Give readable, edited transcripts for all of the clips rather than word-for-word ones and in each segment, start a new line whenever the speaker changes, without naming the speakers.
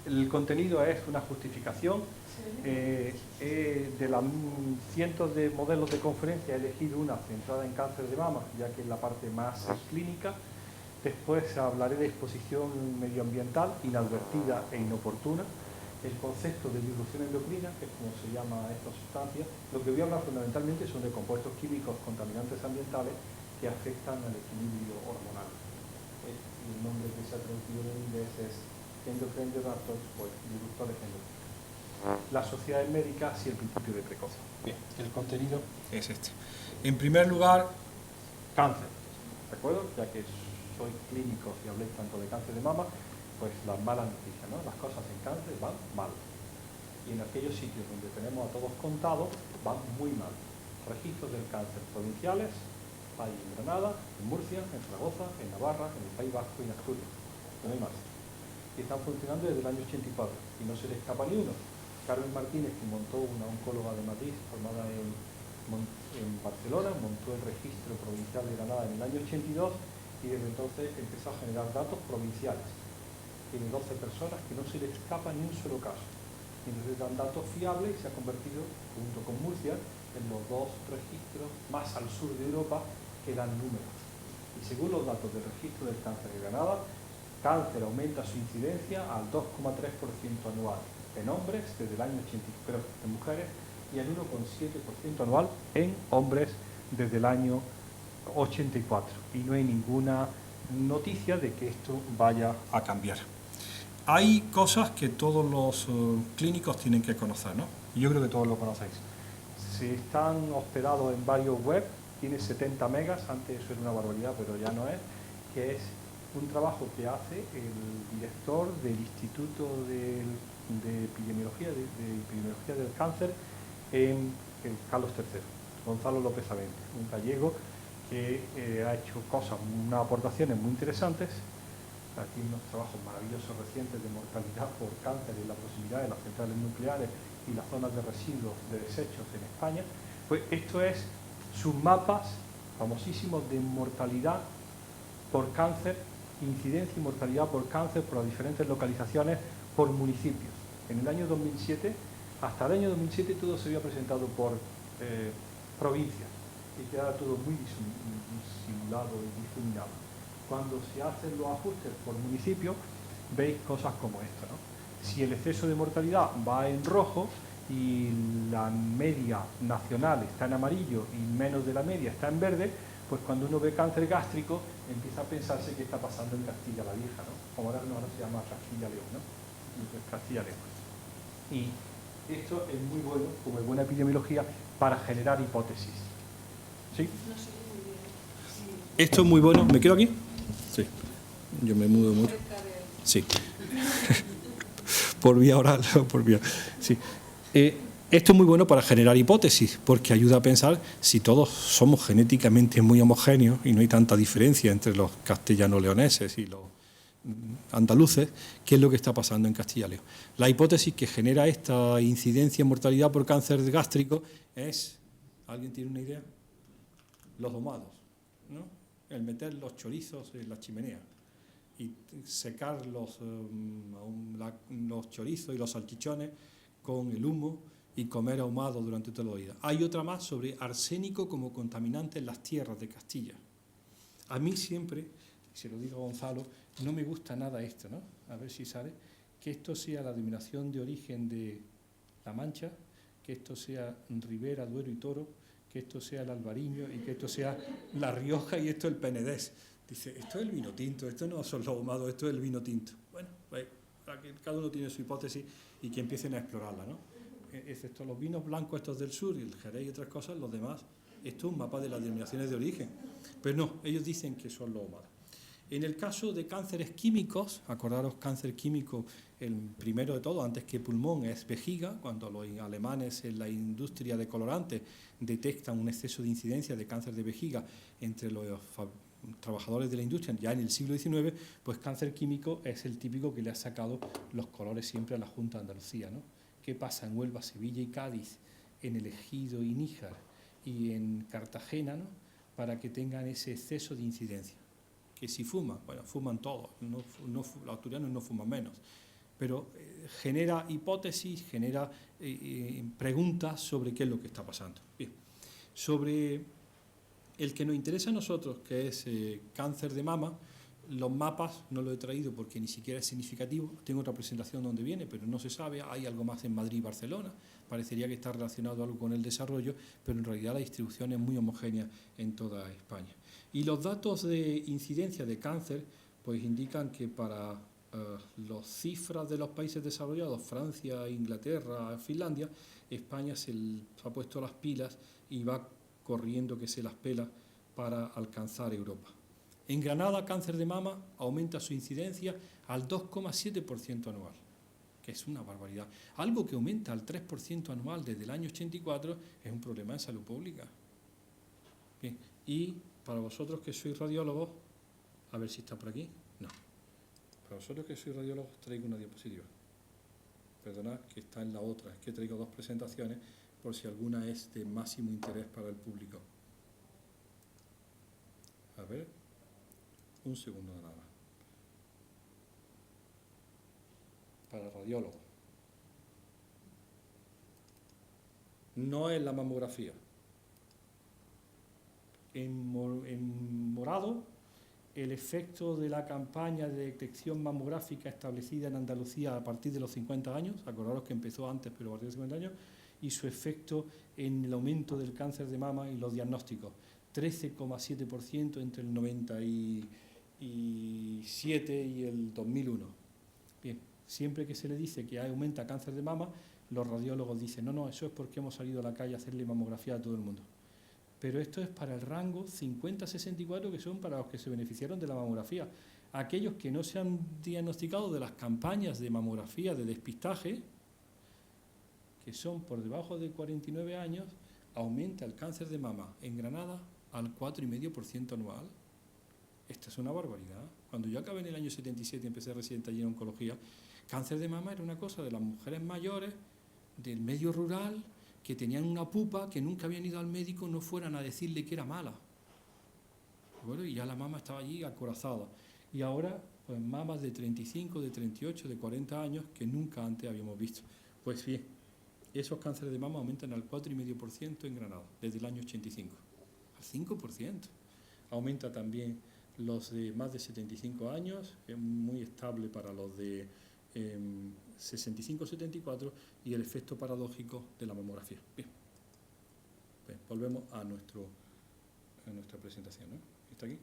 El contenido es una justificación. De los cientos de modelos de conferencia he elegido una centrada en cáncer de mama, ya que es la parte más clínica. Después hablaré de exposición medioambiental inadvertida e inoportuna, el concepto de disrupción endocrina, que es como se llama esta sustancia. Lo que voy a hablar fundamentalmente son de compuestos químicos contaminantes ambientales que afectan al equilibrio hormonal. El nombre que se ha traducido en inglés es endocrine disruptors, pues disruptores endocrinos. Las sociedades médicas y el principio de precaución. Bien, el contenido es este. En primer lugar, cáncer. ¿De acuerdo? Ya que soy clínico y hablé tanto de cáncer de mama, pues las malas noticias, ¿no? Las cosas en cáncer van mal. Y en aquellos sitios donde tenemos a todos contados, van muy mal. Registros del cáncer provinciales hay en Granada, en Murcia, en Zaragoza, en Navarra, en el País Vasco y en Asturias. No hay más. Y están funcionando desde el año 84 y no se le escapa ni uno. Carmen Martínez, que montó una oncóloga de Madrid formada en Barcelona, montó el registro provincial de Granada en el año 82 y desde entonces empezó a generar datos provinciales. Tiene 12 personas que no se le escapa ni un solo caso. Y entonces dan datos fiables y se ha convertido, junto con Murcia, en los dos registros más al sur de Europa que dan números. Y según los datos del registro del cáncer de Granada, cáncer aumenta su incidencia al 2,3% anual en hombres desde el año 80, pero en mujeres, y al 1,7% anual en hombres desde el año 84. Y no hay ninguna noticia de que esto vaya a cambiar. Hay cosas que todos los clínicos tienen que conocer, ¿no? Y yo creo que todos lo conocéis. Se están hospedados en varios web, tiene 70 megas, antes eso era una barbaridad, pero ya no es, que es un trabajo que hace el director del Instituto de Epidemiología, de Epidemiología del Cáncer en Carlos III, Gonzalo López Avente, un gallego que ha hecho unas aportaciones muy interesantes. Aquí unos trabajos maravillosos recientes de mortalidad por cáncer en la proximidad de las centrales nucleares y las zonas de residuos de desechos en España. Pues esto es sus mapas famosísimos de mortalidad por cáncer, incidencia y mortalidad por cáncer por las diferentes localizaciones por municipios. En el año 2007, hasta el año 2007 todo se había presentado por provincias y quedaba todo muy disimulado y difuminado. Cuando se hacen los ajustes por municipio, veis cosas como esta, ¿no? Si el exceso de mortalidad va en rojo y la media nacional está en amarillo y menos de la media está en verde, pues cuando uno ve cáncer gástrico empieza a pensarse qué está pasando en Castilla la Vieja, ¿no? Como ahora se llama Castilla-León, ¿no? Castilla-León. Y esto es muy bueno, como es buena epidemiología, para generar hipótesis. ¿Sí? Esto es muy bueno. ¿Me quedo aquí? Sí. Yo me mudo mucho. Sí. Por vía oral o por vía... Sí. Esto es muy bueno para generar hipótesis, porque ayuda a pensar si todos somos genéticamente muy homogéneos y no hay tanta diferencia entre los castellano-leoneses y los andaluces, qué es lo que está pasando en Castilla y León. La hipótesis que genera esta incidencia en mortalidad por cáncer gástrico es, ¿alguien tiene una idea? Los domados, ¿no? El meter los chorizos en la chimenea y secar los chorizos y los salchichones con el humo y comer ahumado durante toda la vida. Hay otra más sobre arsénico como contaminante en las tierras de Castilla. A mí siempre, se lo digo a Gonzalo, no me gusta nada esto, ¿no? A ver si sale, que esto sea la denominación de origen de La Mancha, que esto sea Ribera, Duero y Toro, que esto sea el Albariño y que esto sea La Rioja y esto el Penedés. Dice, esto es el vino tinto, esto no son los ahumados, esto es el vino tinto. Bueno, pues cada uno tiene su hipótesis y que empiecen a explorarla, ¿no? Excepto los vinos blancos estos del sur y el Jerez y otras cosas, los demás, esto es un mapa de las denominaciones de origen. Pero no, ellos dicen que son los ahumados. En el caso de cánceres químicos, acordaros, cáncer químico, el primero de todo, antes que pulmón, es vejiga, cuando los alemanes en la industria de colorantes detectan un exceso de incidencia de cáncer de vejiga entre los trabajadores de la industria ya en el siglo XIX, pues cáncer químico es el típico que le ha sacado los colores siempre a la Junta de Andalucía, ¿no? ¿Qué pasa en Huelva, Sevilla y Cádiz, en el Ejido y Níjar y en Cartagena, ¿no? Para que tengan ese exceso de incidencia? Que si fuman, bueno, fuman todos, los asturianos no fuman menos.
pero genera hipótesis, genera preguntas sobre qué es lo que está pasando. Bien, sobre el que nos interesa a nosotros, que es cáncer de mama, los mapas no lo he traído porque ni siquiera es significativo. Tengo otra presentación donde viene, pero no se sabe. Hay algo más en Madrid y Barcelona. Parecería que está relacionado algo con el desarrollo, pero en realidad la distribución es muy homogénea en toda España. Y los datos de incidencia de cáncer pues indican que para las cifras de los países desarrollados, Francia, Inglaterra, Finlandia, España se ha puesto las pilas y va corriendo que se las pela para alcanzar Europa. En Granada, cáncer de mama aumenta su incidencia al 2,7% anual, que es una barbaridad. Algo que aumenta al 3% anual desde el año 84 es un problema de salud pública. Bien, y para vosotros que sois radiólogos, a ver si está por aquí, no. Para vosotros que sois radiólogos traigo una diapositiva. Perdonad que está en la otra, es que traigo dos presentaciones por si alguna es de máximo interés para el público. A ver, un segundo nada más. Para radiólogos. No es la mamografía. En morado, el efecto de la campaña de detección mamográfica establecida en Andalucía a partir de los 50 años, acordaros que empezó antes, pero a partir de los 50 años, y su efecto en el aumento del cáncer de mama y los diagnósticos. 13,7% entre el 97 y el 2001. Bien, siempre que se le dice que aumenta cáncer de mama, los radiólogos dicen, no, eso es porque hemos salido a la calle a hacerle mamografía a todo el mundo. Pero esto es para el rango 50-64, que son para los que se beneficiaron de la mamografía. Aquellos que no se han diagnosticado de las campañas de mamografía de despistaje, que son por debajo de 49 años, aumenta el cáncer de mama en Granada al 4,5% anual. Esto es una barbaridad. Cuando yo acabé en el año 77 y empecé residente allí en oncología, cáncer de mama era una cosa de las mujeres mayores, del medio rural, que tenían una pupa, que nunca habían ido al médico, no fueran a decirle que era mala. Bueno, y ya la mama estaba allí acorazada. Y ahora, pues mamas de 35, de 38, de 40 años que nunca antes habíamos visto. Pues bien, esos cánceres de mama aumentan al 4,5% en Granada, desde el año 85. Al 5%. Aumenta también los de más de 75 años, es muy estable para los de 65-74 y el efecto paradójico de la mamografía. Bien, pues volvemos a nuestra presentación, ¿no? ¿Está aquí?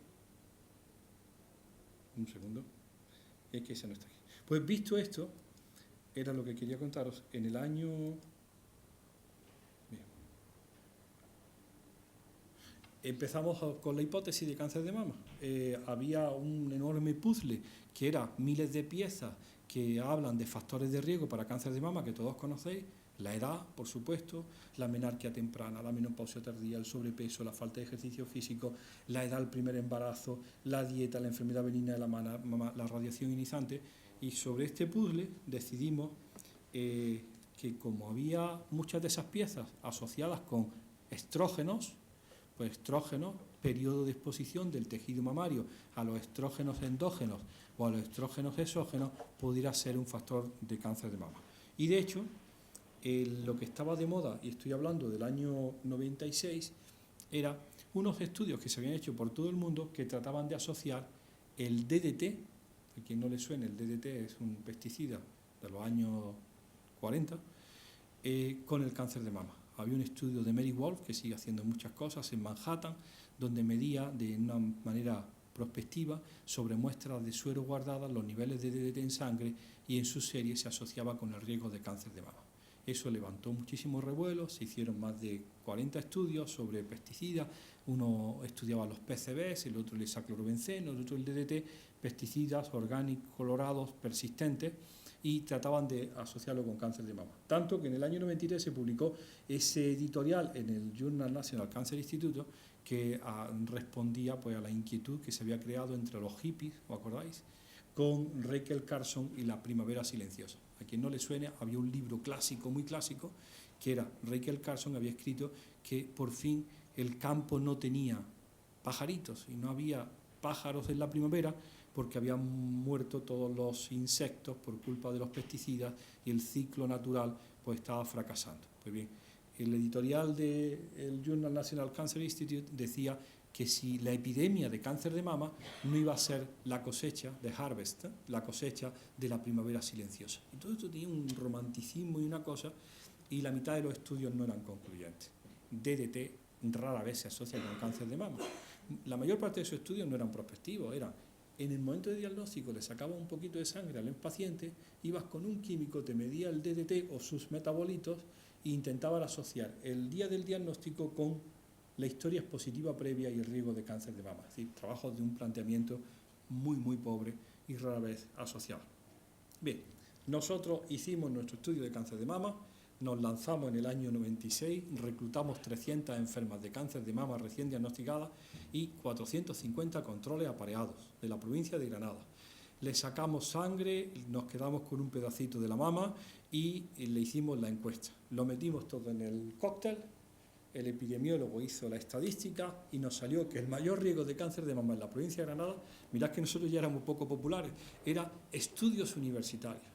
Un segundo. Es que ese no está aquí. Pues visto esto, era lo que quería contaros. En el año... Bien. Empezamos con la hipótesis de cáncer de mama. Había un enorme puzzle que era miles de piezas que hablan de factores de riesgo para cáncer de mama que todos conocéis, la edad, por supuesto, la menarquia temprana, la menopausia tardía, el sobrepeso, la falta de ejercicio físico, la edad del primer embarazo, la dieta, la enfermedad benigna de la mama, la radiación ionizante, y sobre este puzzle decidimos que como había muchas de esas piezas asociadas con estrógenos, pues estrógenos, periodo de exposición del tejido mamario a los estrógenos endógenos o a los estrógenos exógenos, pudiera ser un factor de cáncer de mama. Y de hecho, lo que estaba de moda, y estoy hablando del año 96, era unos estudios que se habían hecho por todo el mundo que trataban de asociar el DDT, a quien no le suene, el DDT es un pesticida de los años 40, con el cáncer de mama. Había un estudio de Mary Wolf, que sigue haciendo muchas cosas, en Manhattan, donde medía de una manera prospectiva sobre muestras de suero guardadas los niveles de DDT en sangre y en su serie se asociaba con el riesgo de cáncer de mama. Eso levantó muchísimos revuelos, se hicieron más de 40 estudios sobre pesticidas, uno estudiaba los PCBs, el otro el hexaclorobenceno, el otro el DDT, pesticidas orgánicos, colorados, persistentes, y trataban de asociarlo con cáncer de mama. Tanto que en el año 93 se publicó ese editorial en el Journal National Cancer Institute que respondía pues, a la inquietud que se había creado entre los hippies, ¿os acordáis?, con Rachel Carson y la primavera silenciosa. A quien no le suene, había un libro clásico, muy clásico, que era Rachel Carson, había escrito que por fin el campo no tenía pajaritos y no había pájaros en la primavera porque habían muerto todos los insectos por culpa de los pesticidas y el ciclo natural pues estaba fracasando. Pues bien, el editorial del Journal National Cancer Institute decía que si la epidemia de cáncer de mama no iba a ser la cosecha de harvest, la cosecha de la primavera silenciosa. Y todo esto tenía un romanticismo y una cosa, y la mitad de los estudios no eran concluyentes. DDT rara vez se asocia con cáncer de mama. La mayor parte de esos estudios no eran prospectivos, eran en el momento de diagnóstico le sacabas un poquito de sangre al paciente, ibas con un químico, te medía el DDT o sus metabolitos e intentabas asociar el día del diagnóstico con la historia expositiva previa y el riesgo de cáncer de mama. Es decir, trabajos de un planteamiento muy, muy pobre y rara vez asociado. Bien, nosotros hicimos nuestro estudio de cáncer de mama, nos lanzamos en el año 96, reclutamos 300 enfermas de cáncer de mama recién diagnosticadas y 450 controles apareados de la provincia de Granada. Le sacamos sangre, nos quedamos con un pedacito de la mama y le hicimos la encuesta. Lo metimos todo en el cóctel, el epidemiólogo hizo la estadística y nos salió que el mayor riesgo de cáncer de mama en la provincia de Granada, mirad que nosotros ya éramos poco populares, era estudios universitarios.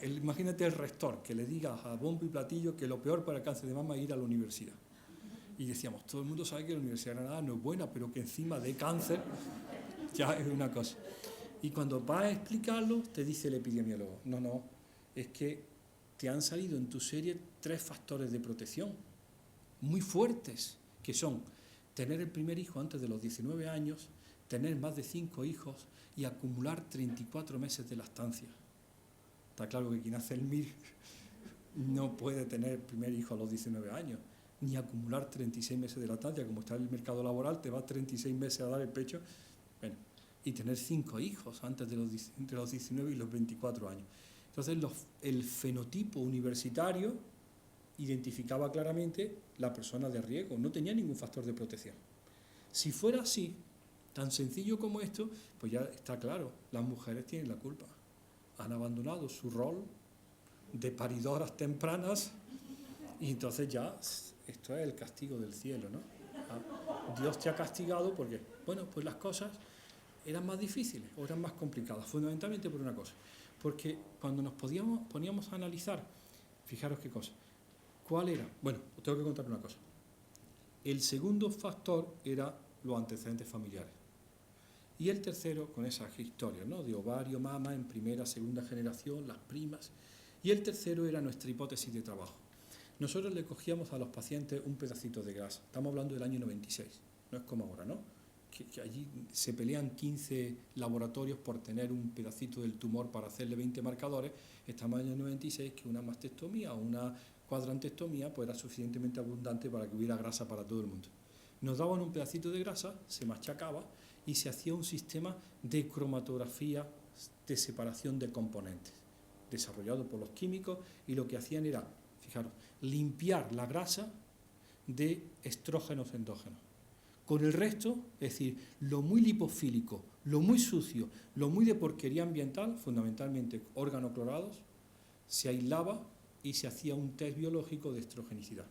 Imagínate el rector que le diga a bombo y platillo que lo peor para el cáncer de mama es ir a la universidad. Y decíamos, todo el mundo sabe que la Universidad de Granada no es buena, pero que encima de cáncer ya es una cosa. Y cuando vas a explicarlo, te dice el epidemiólogo, no, es que te han salido en tu serie 3 factores de protección muy fuertes, que son tener el primer hijo antes de los 19 años, tener más de 5 hijos y acumular 34 meses de lactancia. Está claro que quien hace el MIR no puede tener el primer hijo a los 19 años, ni acumular 36 meses de lactancia, como está en el mercado laboral, te va 36 meses a dar el pecho, bueno, y tener 5 hijos antes de entre los 19 y los 24 años. Entonces, el fenotipo universitario identificaba claramente la persona de riesgo, no tenía ningún factor de protección. Si fuera así, tan sencillo como esto, pues ya está claro, las mujeres tienen la culpa. Han abandonado su rol de paridoras tempranas y entonces ya esto es el castigo del cielo, ¿no? Dios te ha castigado porque, bueno, pues las cosas eran más difíciles o eran más complicadas, fundamentalmente por una cosa, porque cuando nos poníamos a analizar, fijaros qué cosa, ¿cuál era? Bueno, os tengo que contar una cosa. El segundo factor era los antecedentes familiares. Y el tercero, con esas historias, ¿no?, de ovario, mama, en primera, segunda generación, las primas. Y el tercero era nuestra hipótesis de trabajo. Nosotros le cogíamos a los pacientes un pedacito de grasa. Estamos hablando del año 96, no es como ahora, ¿no? Que allí se pelean 15 laboratorios por tener un pedacito del tumor para hacerle 20 marcadores. Estamos en el año 96, que una mastectomía o una cuadrantectomía pues era suficientemente abundante para que hubiera grasa para todo el mundo. Nos daban un pedacito de grasa, se machacaba y se hacía un sistema de cromatografía de separación de componentes, desarrollado por los químicos, y lo que hacían era, fijaros, limpiar la grasa de estrógenos endógenos. Con el resto, es decir, lo muy lipofílico, lo muy sucio, lo muy de porquería ambiental, fundamentalmente organoclorados, se aislaba y se hacía un test biológico de estrogenicidad.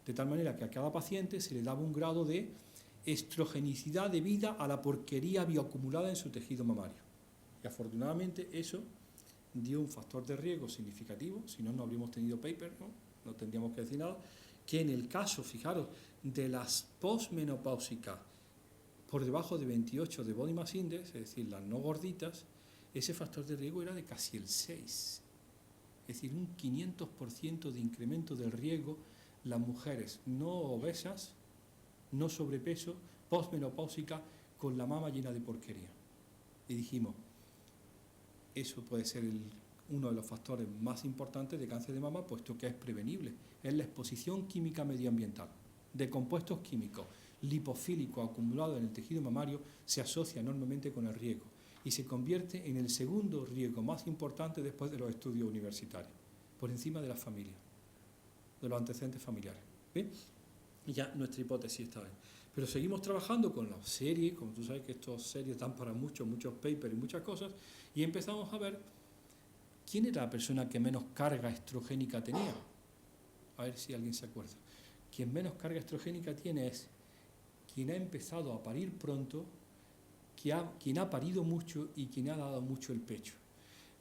De tal manera que a cada paciente se le daba un grado de estrogenicidad debida a la porquería bioacumulada en su tejido mamario. Y afortunadamente eso dio un factor de riesgo significativo, si no, no habríamos tenido paper, no tendríamos que decir nada, que en el caso, fijaros, de las postmenopáusicas por debajo de 28 de body mass index, es decir, las no gorditas, ese factor de riesgo era de casi el 6. Es decir, un 500% de incremento del riesgo las mujeres no obesas, no sobrepeso, postmenopáusica, con la mama llena de porquería. Y dijimos, eso puede ser uno de los factores más importantes de cáncer de mama, puesto que es prevenible. Es la exposición química medioambiental de compuestos químicos lipofílicos acumulados en el tejido mamario, se asocia enormemente con el riesgo y se convierte en el segundo riesgo más importante después de los estudios universitarios, por encima de las familias, de los antecedentes familiares. ¿Bien? Y ya nuestra hipótesis está bien. Pero seguimos trabajando con las series, como tú sabes que estas series dan para muchos papers y muchas cosas, y empezamos a ver quién era la persona que menos carga estrogénica tenía. A ver si alguien se acuerda. Quien menos carga estrogénica tiene es quien ha empezado a parir pronto, quien ha parido mucho y quien ha dado mucho el pecho.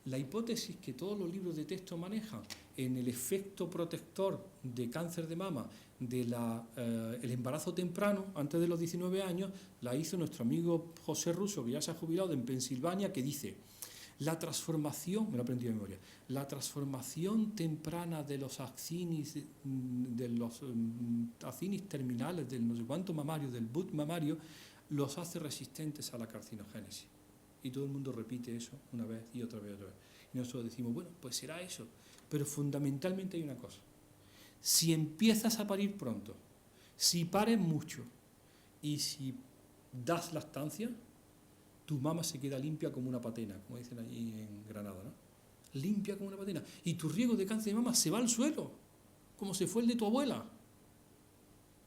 La hipótesis que todos los libros de texto manejan en el efecto protector de cáncer de mama, del embarazo temprano, antes de los 19 años, la hizo nuestro amigo José Russo, que ya se ha jubilado en Pensilvania, que dice: la transformación, me lo he aprendido de memoria, la transformación temprana de los acinis terminales del no sé cuánto mamario, del BUT mamario, los hace resistentes a la carcinogénesis. Y todo el mundo repite eso una vez y otra vez y otra vez. Y nosotros decimos, bueno, pues será eso. Pero fundamentalmente hay una cosa. Si empiezas a parir pronto, si pares mucho y si das lactancia, tu mama se queda limpia como una patena, como dicen allí en Granada, ¿no? Limpia como una patena. Y tu riesgo de cáncer de mama se va al suelo, como se fue el de tu abuela,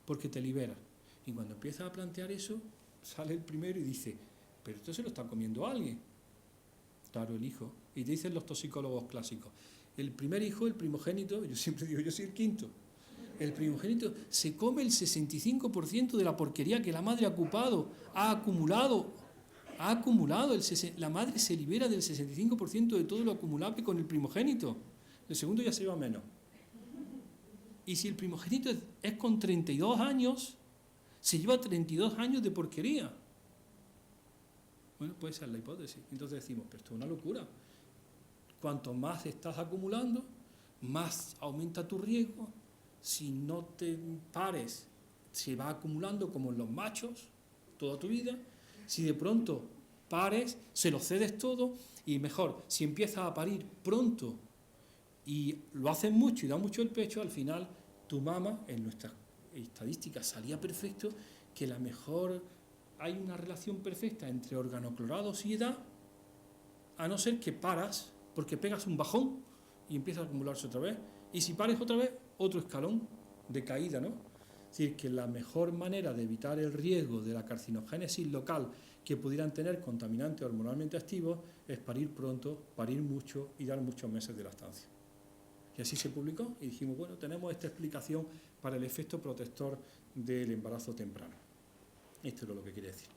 porque te libera. Y cuando empiezas a plantear eso, sale el primero y dice: pero esto se lo está comiendo alguien. Claro, el hijo. Y te dicen los toxicólogos clásicos: el primer hijo, el primogénito, yo siempre digo, yo soy el quinto. El primogénito se come el 65% de la porquería que la madre ha acumulado. La madre se libera del 65% de todo lo acumulable con el primogénito. El segundo ya se lleva menos. Y si el primogénito es con 32 años, se lleva 32 años de porquería. Bueno, puede ser la hipótesis. Entonces decimos, pero esto es una locura. Cuanto más estás acumulando, más aumenta tu riesgo. Si no te pares, se va acumulando como en los machos toda tu vida. Si de pronto pares, se lo cedes todo. Y mejor, si empiezas a parir pronto y lo haces mucho y da mucho el pecho, al final tu mama, en nuestras estadísticas salía perfecto, que la mejor... hay una relación perfecta entre organoclorados y edad, a no ser que paras, porque pegas un bajón y empieza a acumularse otra vez. Y si pares otra vez, otro escalón de caída, ¿no? Es decir, que la mejor manera de evitar el riesgo de la carcinogénesis local que pudieran tener contaminantes hormonalmente activos es parir pronto, parir mucho y dar muchos meses de lactancia. Y así se publicó y dijimos, bueno, tenemos esta explicación para el efecto protector del embarazo temprano. Esto es lo que quería decir.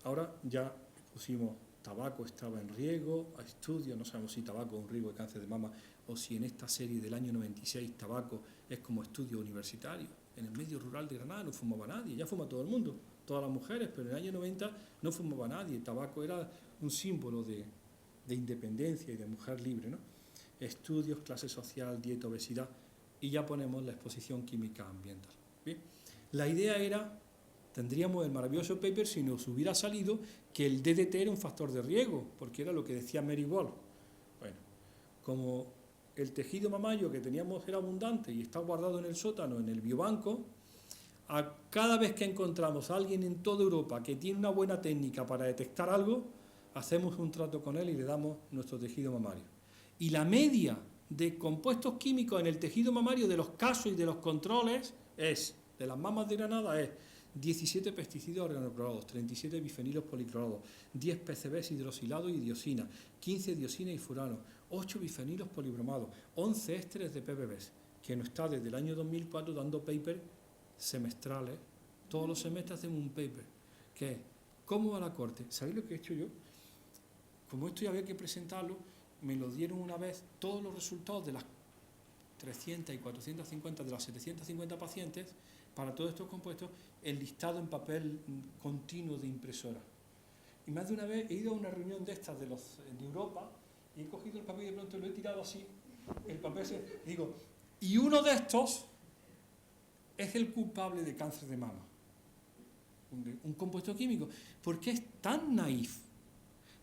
Ahora ya pusimos tabaco estaba en riesgo, a estudios, no sabemos si tabaco es un riesgo de cáncer de mama o si en esta serie del año 96 tabaco es como estudio universitario. En el medio rural de Granada no fumaba nadie, ya fuma todo el mundo, todas las mujeres, pero en el año 90 no fumaba nadie. El tabaco era un símbolo de independencia y de mujer libre, ¿no? Estudios, clase social, dieta, obesidad, y ya ponemos la exposición química ambiental. ¿Bien? La idea era... tendríamos el maravilloso paper si nos hubiera salido que el DDT era un factor de riesgo, porque era lo que decía Mary Wall. Bueno, como el tejido mamario que teníamos era abundante y está guardado en el sótano, en el biobanco, cada vez que encontramos a alguien en toda Europa que tiene una buena técnica para detectar algo, hacemos un trato con él y le damos nuestro tejido mamario. Y la media de compuestos químicos en el tejido mamario de los casos y de los controles de las mamas de Granada es 17 pesticidas organoclorados, 37 bifenilos policlorados, 10 PCBs hidrosilados y diosina, 15 diosina y furano, 8 bifenilos polibromados, 11 ésteres de PBBs, que nos está desde el año 2004 dando papers semestrales. Todos los semestres hacemos un paper, que es ¿cómo va la corte? ¿Sabéis lo que he hecho yo? Como esto ya había que presentarlo, me lo dieron una vez todos los resultados de las 300 y 450 de las 750 pacientes para todos estos compuestos, el listado en papel continuo de impresora. Y más de una vez he ido a una reunión de estas de Europa y he cogido el papel y de pronto lo he tirado así, el papel y digo, y uno de estos es el culpable de cáncer de mama. Un compuesto químico. Porque es tan naif,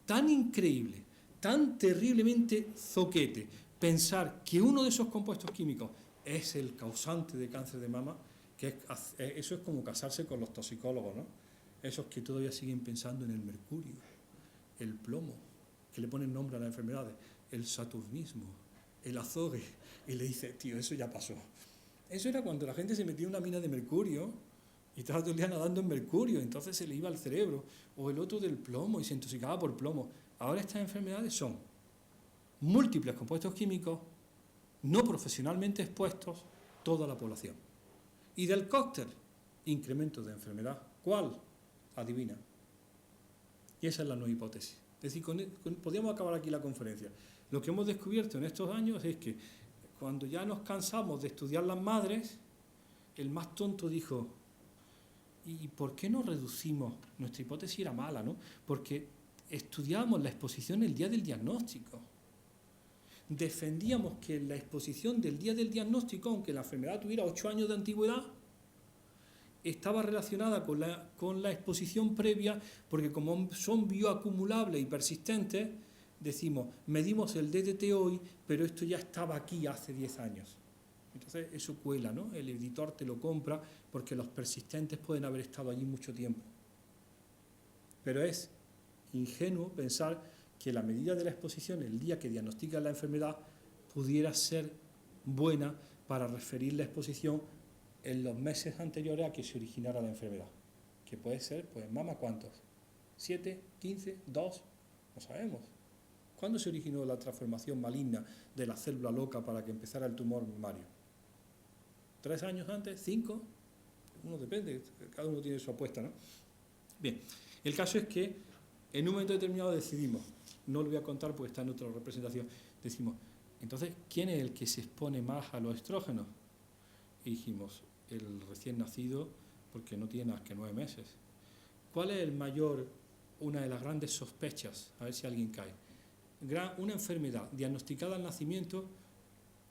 tan increíble, tan terriblemente zoquete pensar que uno de esos compuestos químicos es el causante de cáncer de mama, que eso es como casarse con los toxicólogos, ¿no? Esos que todavía siguen pensando en el mercurio, el plomo, que le ponen nombre a las enfermedades, el saturnismo, el azogue, y le dice, tío, eso ya pasó. Eso era cuando la gente se metía en una mina de mercurio y estaba todo el día nadando en mercurio, entonces se le iba al cerebro, o el otro del plomo y se intoxicaba por plomo. Ahora estas enfermedades son múltiples compuestos químicos no profesionalmente expuestos toda la población. Y del cóctel, incremento de enfermedad. ¿Cuál? Adivina. Y esa es la nueva hipótesis. Es decir, podríamos acabar aquí la conferencia. Lo que hemos descubierto en estos años es que cuando ya nos cansamos de estudiar las madres, el más tonto dijo, ¿y por qué no reducimos? Nuestra hipótesis era mala, ¿no? Porque estudiábamos la exposición el día del diagnóstico. Defendíamos que la exposición del día del diagnóstico, aunque la enfermedad tuviera 8 años de antigüedad, estaba relacionada con la exposición previa, porque como son bioacumulables y persistentes, decimos, medimos el DDT hoy, pero esto ya estaba aquí hace 10 años. Entonces eso cuela, ¿no? El editor te lo compra porque los persistentes pueden haber estado allí mucho tiempo. Pero es ingenuo pensar que la medida de la exposición el día que diagnostica la enfermedad pudiera ser buena para referir la exposición en los meses anteriores a que se originara la enfermedad. Que puede ser, pues en mama, ¿cuántos? ¿7, 15, 2? No sabemos. ¿Cuándo se originó la transformación maligna de la célula loca para que empezara el tumor mamario? ¿3 años antes? ¿5? Uno depende, cada uno tiene su apuesta, ¿no? Bien, el caso es que en un momento determinado decidimos, no lo voy a contar porque está en otra representación, decimos, entonces, ¿quién es el que se expone más a los estrógenos? Y dijimos, el recién nacido, porque no tiene más que 9 meses. ¿Cuál es una de las grandes sospechas? A ver si alguien cae. Una enfermedad diagnosticada al nacimiento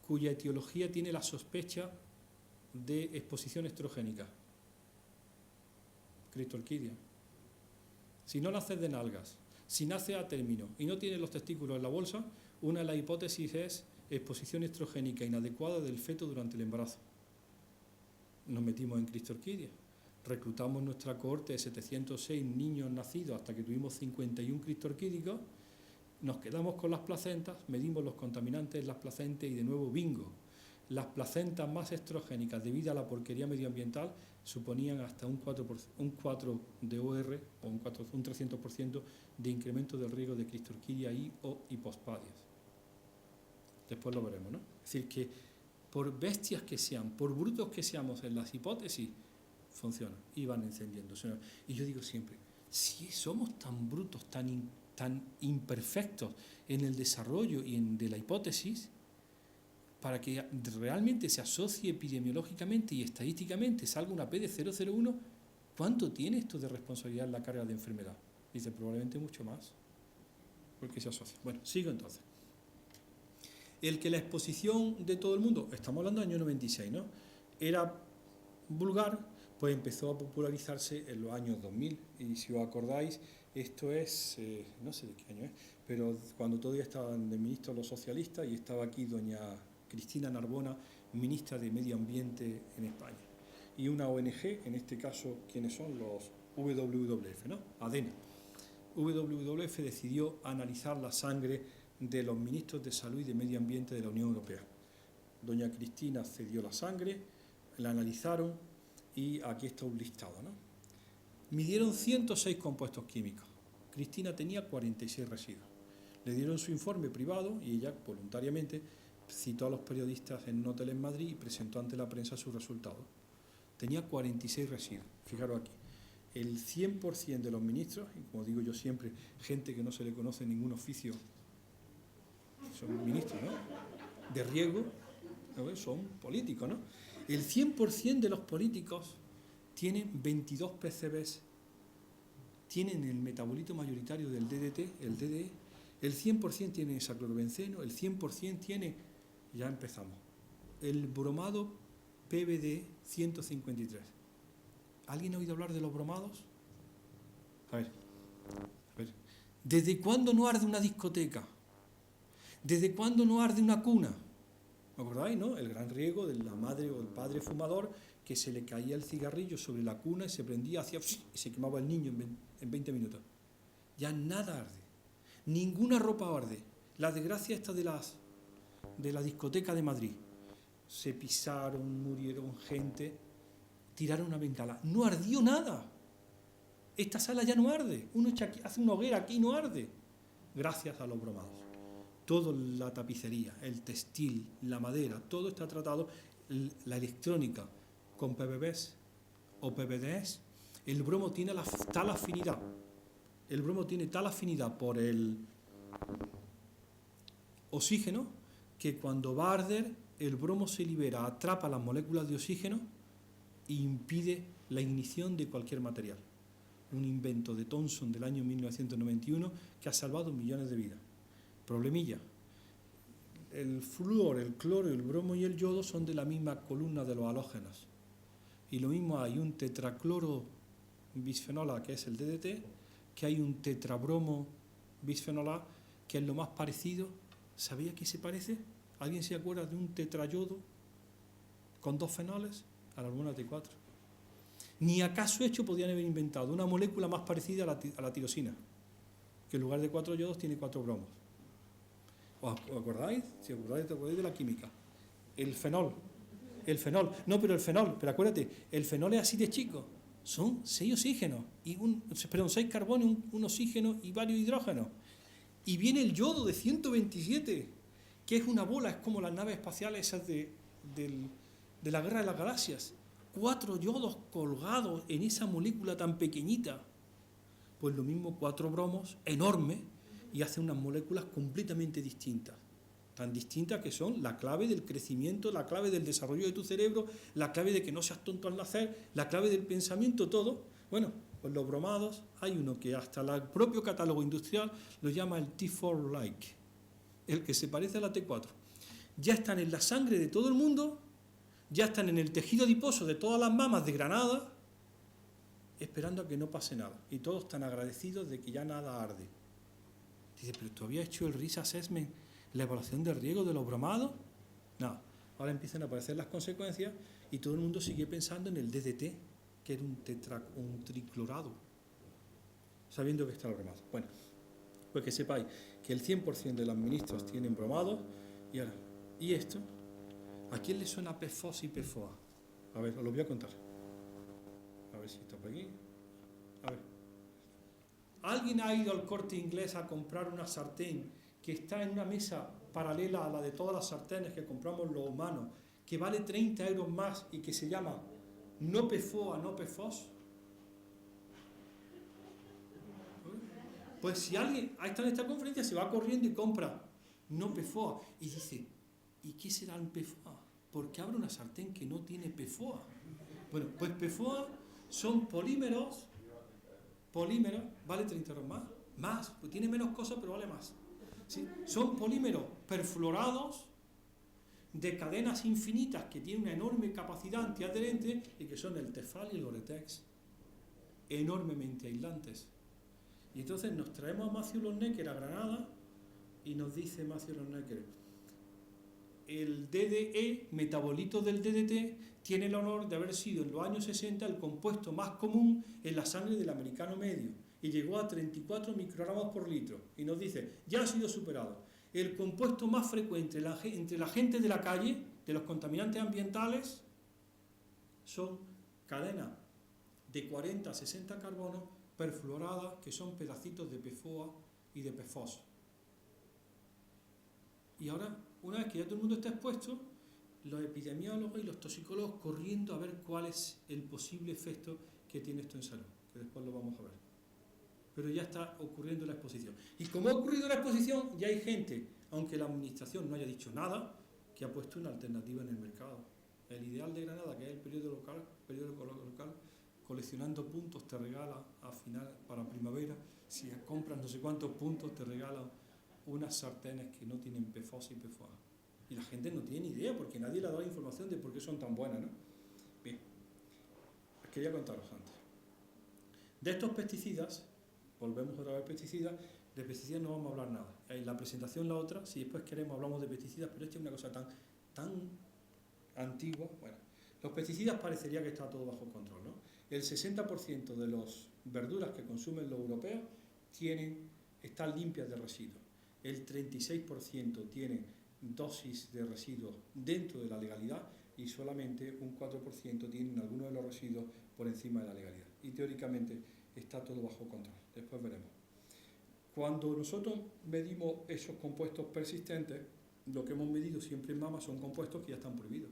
cuya etiología tiene la sospecha de exposición estrogénica. Criptorquidia. Si no naces de nalgas, si nace a término y no tiene los testículos en la bolsa, una de las hipótesis es exposición estrogénica inadecuada del feto durante el embarazo. Nos metimos en criptorquidia. Reclutamos nuestra cohorte de 706 niños nacidos hasta que tuvimos 51 criptorquídicos. Nos quedamos con las placentas, medimos los contaminantes en las placentas y de nuevo bingo. Las placentas más estrogénicas debido a la porquería medioambiental suponían hasta un 4 de OR o un 300% de incremento del riesgo de criptorquidia y o hipospadias. Después lo veremos, ¿no? Es decir, que por bestias que sean, por brutos que seamos en las hipótesis, funcionan y van encendiendo. Y yo digo siempre, si somos tan brutos, tan imperfectos en el desarrollo y de la hipótesis, para que realmente se asocie epidemiológicamente y estadísticamente salga una P de 0,01, ¿cuánto tiene esto de responsabilidad en la carga de enfermedad? Dice, probablemente mucho más, porque se asocia. Bueno, sigo entonces. El que la exposición de todo el mundo, estamos hablando del año 96, ¿no?, era vulgar, pues empezó a popularizarse en los años 2000. Y si os acordáis, esto es, no sé de qué año es, pero cuando todavía estaban de ministros los socialistas y estaba aquí doña Cristina Narbona, ministra de Medio Ambiente en España. Y una ONG, en este caso, ¿quiénes son? Los WWF, ¿no? ADENA. WWF decidió analizar la sangre de los ministros de Salud y de Medio Ambiente de la Unión Europea. Doña Cristina cedió la sangre, la analizaron y aquí está un listado, ¿no? Midieron 106 compuestos químicos. Cristina tenía 46 residuos. Le dieron su informe privado y ella voluntariamente citó a los periodistas en un hotel en Madrid y presentó ante la prensa sus resultados. Tenía 46 residuos. Fijaros aquí. El 100% de los ministros, y como digo yo siempre, gente que no se le conoce ningún oficio, son ministros, ¿no?, de riego, ¿no?, son políticos, ¿no? El 100% de los políticos tienen 22 PCBs, tienen el metabolito mayoritario del DDT, el DDE, el 100% tiene hexaclorobenceno, el 100% tiene, ya empezamos, el bromado PBD 153. ¿Alguien ha oído hablar de los bromados? A ver. ¿Desde cuándo no arde una discoteca? ¿Desde cuándo no arde una cuna? ¿Me acordáis, no? El gran riesgo de la madre o el padre fumador, que se le caía el cigarrillo sobre la cuna y se prendía hacia y se quemaba el niño en 20 minutos. Ya nada arde. Ninguna ropa arde. La desgracia esta de la discoteca de Madrid. Se pisaron, murieron gente, tiraron una bengala. No ardió nada. Esta sala ya no arde. Uno hace una hoguera aquí y no arde. Gracias a los bromados. Toda la tapicería, el textil, la madera, todo está tratado, la electrónica, con PBBs o PBDs. El bromo tiene tal afinidad el bromo tiene tal afinidad por el oxígeno que cuando va a arder, el bromo se libera, atrapa las moléculas de oxígeno e impide la ignición de cualquier material. Un invento de Thomson del año 1991 que ha salvado millones de vidas. Problemilla. El flúor, el cloro, el bromo y el yodo son de la misma columna de los halógenos. Y lo mismo hay un tetracloro bisfenol A, que es el DDT, que hay un tetrabromo bisfenol A, que es lo más parecido. ¿Sabía qué se parece? ¿Alguien se acuerda de un tetrayodo con 2 fenoles? A la hormona T4. Ni acaso hecho podían haber inventado una molécula más parecida a la tirosina, que en lugar de 4 yodos tiene 4 bromos. ¿Os acordáis? Si os acordáis de la química. El fenol. No, pero el fenol, pero acuérdate, el fenol es así de chico. Son 6 oxígenos, 6 carbonos, un oxígeno y varios hidrógenos. Y viene el yodo de 127, que es una bola, es como las naves espaciales esas de la Guerra de las Galaxias. 4 yodos colgados en esa molécula tan pequeñita. Pues lo mismo 4 bromos enormes y hacen unas moléculas completamente distintas. Tan distintas que son la clave del crecimiento, la clave del desarrollo de tu cerebro, la clave de que no seas tonto al nacer, la clave del pensamiento, todo. Bueno, pues los bromados, hay uno que hasta el propio catálogo industrial lo llama el T4-like, el que se parece a la T4. Ya están en la sangre de todo el mundo, ya están en el tejido adiposo de todas las mamas de Granada, esperando a que no pase nada. Y todos están agradecidos de que ya nada arde. Dice, ¿pero tú habías hecho el risk assessment, la evaluación de riesgo de los bromados? No. Ahora empiezan a aparecer las consecuencias y todo el mundo sigue pensando en el DDT, que era un triclorado, sabiendo que está el bromado. Bueno, pues que sepáis que el 100% de los ministros tienen bromados. ¿Y esto? ¿A quién le suena PFOS y PFOA? A ver, os lo voy a contar. A ver si está por aquí. A ver. ¿Alguien ha ido al Corte Inglés a comprar una sartén que está en una mesa paralela a la de todas las sartenes que compramos los humanos, que vale 30 euros más y que se llama no PFOA, no PFOS? Pues si alguien ha estado en esta conferencia, se va corriendo y compra no PFOA y dice, ¿y qué será el PFOA? ¿Por qué abre una sartén que no tiene PFOA? Bueno, pues PFOA son polímeros, vale 30 euros más, pues tiene menos cosas pero vale más. ¿Sí? Son polímeros perfluorados de cadenas infinitas que tienen una enorme capacidad antiadherente y que son el Tefal y el Gore-Tex, enormemente aislantes. Y entonces nos traemos a Matthew Lonnecker a Granada y nos dice Matthew Lonnecker, el DDE, metabolito del DDT, tiene el honor de haber sido en los años 60 el compuesto más común en la sangre del americano medio y llegó a 34 microgramos por litro. Y nos dice, ya ha sido superado. El compuesto más frecuente entre la gente de la calle, de los contaminantes ambientales, son cadenas de 40 a 60 carbonos perfluoradas, que son pedacitos de PFOA y de PFOS. Y ahora, una vez que ya todo el mundo está expuesto, los epidemiólogos y los toxicólogos corriendo a ver cuál es el posible efecto que tiene esto en salud, que después lo vamos a ver. Pero ya está ocurriendo la exposición. Y como ha ocurrido la exposición, ya hay gente, aunque la administración no haya dicho nada, que ha puesto una alternativa en el mercado. El Ideal de Granada, que es el periódico local, coleccionando puntos te regala a final para primavera, si compras no sé cuántos puntos te regala unas sartenes que no tienen PFOS y PFOA. Y la gente no tiene ni idea porque nadie le ha dado información de por qué son tan buenas, ¿no? Bien, os quería contaros antes. De estos pesticidas, volvemos otra vez a pesticidas, de pesticidas no vamos a hablar nada. En la presentación la otra, si después queremos hablamos de pesticidas, pero esta es una cosa tan antigua. Bueno, los pesticidas parecería que está todo bajo control, ¿no? El 60% de las verduras que consumen los europeos están limpias de residuos. El 36% tiene dosis de residuos dentro de la legalidad y solamente un 4% tienen algunos de los residuos por encima de la legalidad. Y teóricamente está todo bajo control. Después veremos. Cuando nosotros medimos esos compuestos persistentes, lo que hemos medido siempre en mama son compuestos que ya están prohibidos.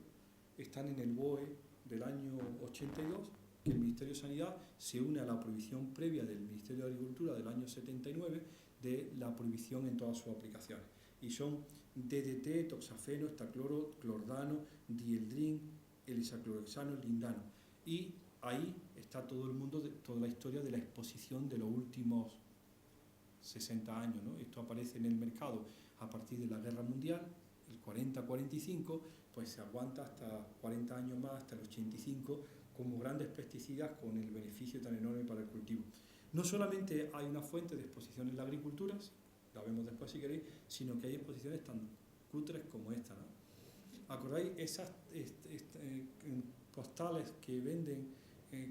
Están en el BOE del año 82, que el Ministerio de Sanidad se une a la prohibición previa del Ministerio de Agricultura del año 79 de la prohibición en todas sus aplicaciones. Y son DDT, toxafeno, estacloro, clordano, dieldrin, el isaclorohexano, el lindano. Y ahí está todo el mundo, toda la historia de la exposición de los últimos 60 años, ¿no? Esto aparece en el mercado a partir de la Guerra Mundial, el 40-45, pues se aguanta hasta 40 años más, hasta el 85, como grandes pesticidas con el beneficio tan enorme para el cultivo. No solamente hay una fuente de exposición en la agricultura, la vemos después si queréis, sino que hay exposiciones tan cutres como esta, ¿no? ¿Acordáis esas postales que venden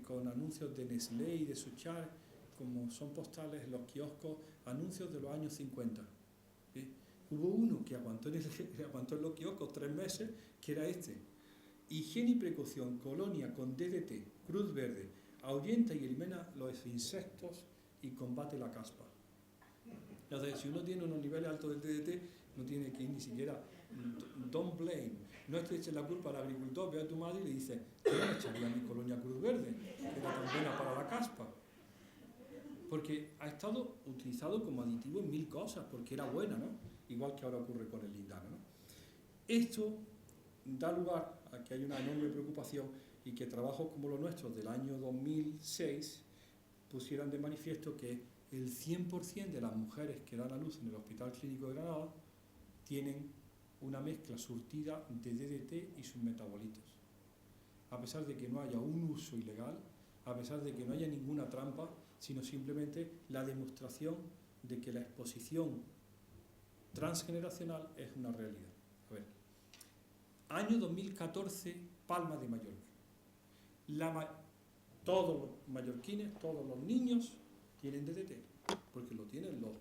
con anuncios de Nestlé y de Suchar, como son postales en los kioscos, anuncios de los años 50? ¿Sí? Hubo uno que aguantó en los kioscos 3 meses, que era este: higiene y precaución, colonia con DDT, cruz verde, ahuyenta y elimina los insectos y combate la caspa. Entonces, si uno tiene unos niveles altos de DDT, no tiene que ir ni siquiera, don't blame, no es que eches la culpa al agricultor, ve a tu madre y le dice, yo no echaría mi colonia cruz verde, que era tan buena para la caspa. Porque ha estado utilizado como aditivo en 1000 cosas, porque era buena, ¿no? Igual que ahora ocurre con el lindano, ¿no? Esto da lugar a que hay una enorme preocupación y que trabajos como los nuestros del año 2006 pusieran de manifiesto que el 100% de las mujeres que dan a luz en el Hospital Clínico de Granada tienen una mezcla surtida de DDT y sus metabolitos. A pesar de que no haya un uso ilegal, a pesar de que no haya ninguna trampa, sino simplemente la demostración de que la exposición transgeneracional es una realidad. A ver, año 2014, Palma de Mallorca. Todos los mallorquines, todos los niños tienen DDT, porque lo tienen los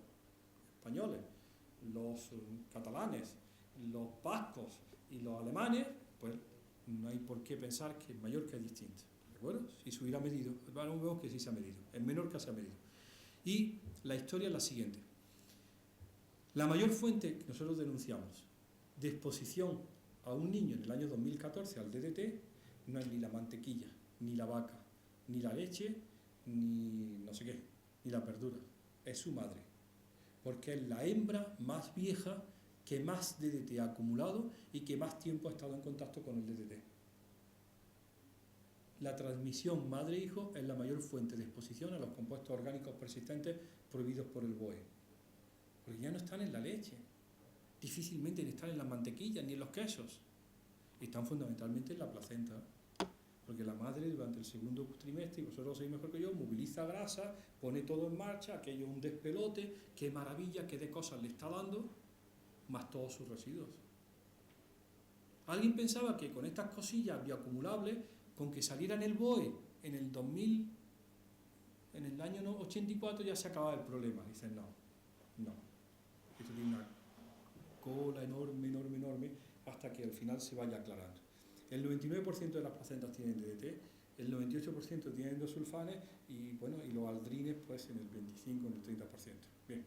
españoles, los catalanes, los vascos y los alemanes. Pues no hay por qué pensar que en Mallorca es distinto. ¿De acuerdo? Si se hubiera medido, vemos que sí se ha medido, en Menorca se ha medido. Y la historia es la siguiente. La mayor fuente que nosotros denunciamos de exposición a un niño en el año 2014 al DDT no es ni la mantequilla, ni la vaca, ni la leche, ni no sé qué, ni la verdura, es su madre, porque es la hembra más vieja que más DDT ha acumulado y que más tiempo ha estado en contacto con el DDT. La transmisión madre-hijo es la mayor fuente de exposición a los compuestos orgánicos persistentes prohibidos por el BOE, porque ya no están en la leche, difícilmente están en las mantequillas ni en los quesos, están fundamentalmente en la placenta. Porque la madre durante el segundo trimestre, y vosotros lo sabéis mejor que yo, moviliza grasa, pone todo en marcha, aquello es un despelote, qué maravilla, qué de cosas le está dando, más todos sus residuos. Alguien pensaba que con estas cosillas bioacumulables, con que saliera en el BOE en el 2000, en el año 84 ya se acababa el problema. Dicen, no. Esto tiene una cola enorme, hasta que al final se vaya aclarando. El 99% de las placentas tienen DDT, el 98% tienen endosulfanes y, bueno, y los aldrines pues en el 25 o en el 30%. Bien,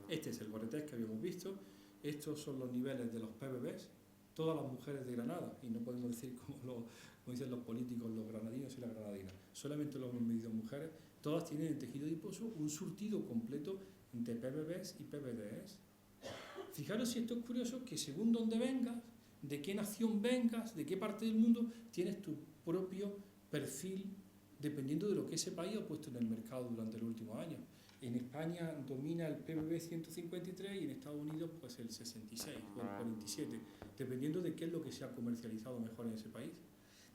este es el Gore-Tex que habíamos visto, estos son los niveles de los PBBs, todas las mujeres de Granada, y no podemos decir como dicen los políticos, los granadinos y las granadinas, solamente lo hemos medido mujeres, todas tienen en tejido adiposo un surtido completo de PBBs y PBDs. Fijaros si esto es curioso, que según donde vengas, de qué nación vengas, de qué parte del mundo, tienes tu propio perfil dependiendo de lo que ese país ha puesto en el mercado durante los últimos años. En España domina el PBB 153 y en Estados Unidos pues el 66 o el 47, dependiendo de qué es lo que se ha comercializado mejor en ese país.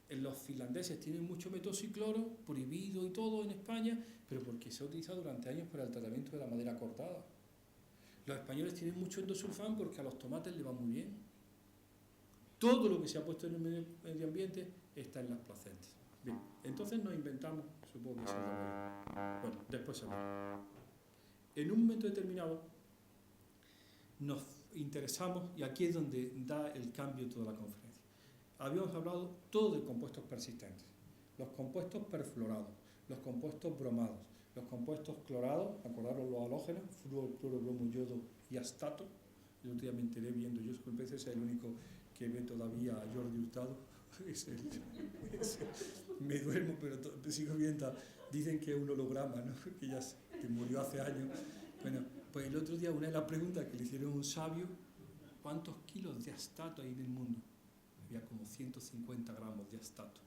Los finlandeses tienen mucho metocicloro, prohibido y todo en España, pero porque se ha utilizado durante años para el tratamiento de la madera cortada. Los españoles tienen mucho endosulfán porque a los tomates les va muy bien. Todo lo que se ha puesto en el medio ambiente está en las placentas. Bien, entonces nos inventamos, supongo que se llama. Bueno, después se habla. En un momento determinado nos interesamos, y aquí es donde da el cambio toda la conferencia. Habíamos hablado todo de compuestos persistentes, los compuestos perfluorados, los compuestos bromados, los compuestos clorados, acordaros los halógenos, flúor, cloro, bromo, yodo y astato. El otro día me enteré viendo, yo disculpe, ese es el único que ve todavía a Jordi Hurtado, Me duermo, pero sigo viendo. Dicen que es un holograma, ¿no? Que murió hace años. Bueno, pues el otro día una de las preguntas que le hicieron a un sabio, ¿cuántos kilos de astato hay en el mundo? Había como 150 gramos de astato,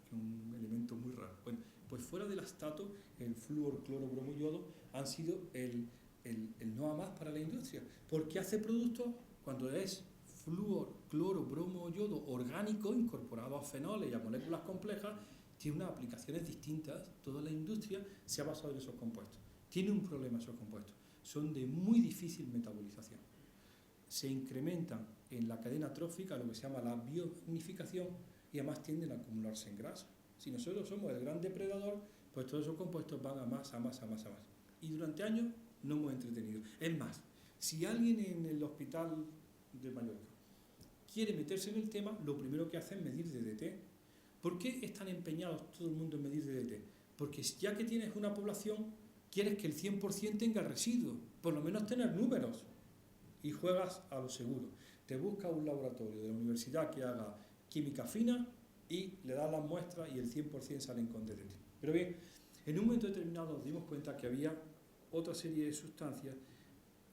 que es un elemento muy raro. Bueno, pues fuera del astato, el flúor, cloro, bromo y yodo han sido el no a más para la industria, porque hace productos cuando es flúor, cloro, bromo, yodo orgánico incorporado a fenoles y a moléculas complejas, tiene unas aplicaciones distintas. Toda la industria se ha basado en esos compuestos. Tiene un problema esos compuestos, son de muy difícil metabolización. Se incrementan en la cadena trófica, lo que se llama la biomagnificación, y además tienden a acumularse en grasa. Si nosotros somos el gran depredador, pues todos esos compuestos van a más, a más, a más, a más. Y durante años no hemos entretenido. Es más, si alguien en el hospital de Mallorca quiere meterse en el tema, lo primero que hace es medir DDT. ¿Por qué están empeñados todo el mundo en medir DDT? Porque ya que tienes una población, quieres que el 100% tenga residuos, por lo menos tener números, y juegas a lo seguro. Te busca un laboratorio de la universidad que haga química fina y le das las muestras y el 100% salen con DDT. Pero bien, en un momento determinado nos dimos cuenta que había otra serie de sustancias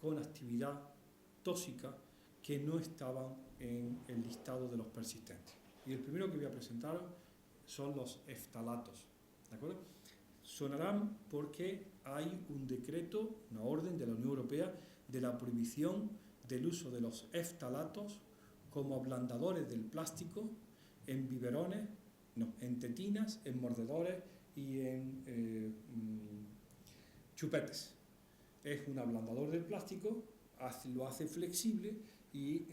con actividad tóxica que no estaban en el listado de los persistentes. Y el primero que voy a presentaros son los eftalatos, ¿de acuerdo? Sonarán porque hay un decreto, una orden de la Unión Europea de la prohibición del uso de los eftalatos como ablandadores del plástico en biberones, no, en tetinas, en mordedores y en chupetes. Es un ablandador del plástico, lo hace flexible y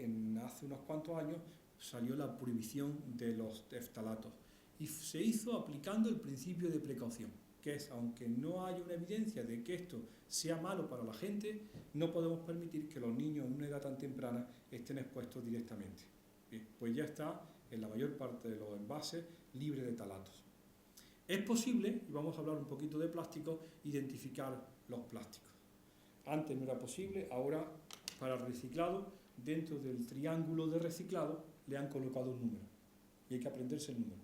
hace unos cuantos años salió la prohibición de los eftalatos y se hizo aplicando el principio de precaución, que es, aunque no haya una evidencia de que esto sea malo para la gente, no podemos permitir que los niños en una edad tan temprana estén expuestos directamente. Bien, pues ya está en la mayor parte de los envases libre de talatos. Es posible, y vamos a hablar un poquito de plástico, identificar los plásticos. Antes no era posible, ahora para el reciclado, dentro del triángulo de reciclado, le han colocado un número y hay que aprenderse el número.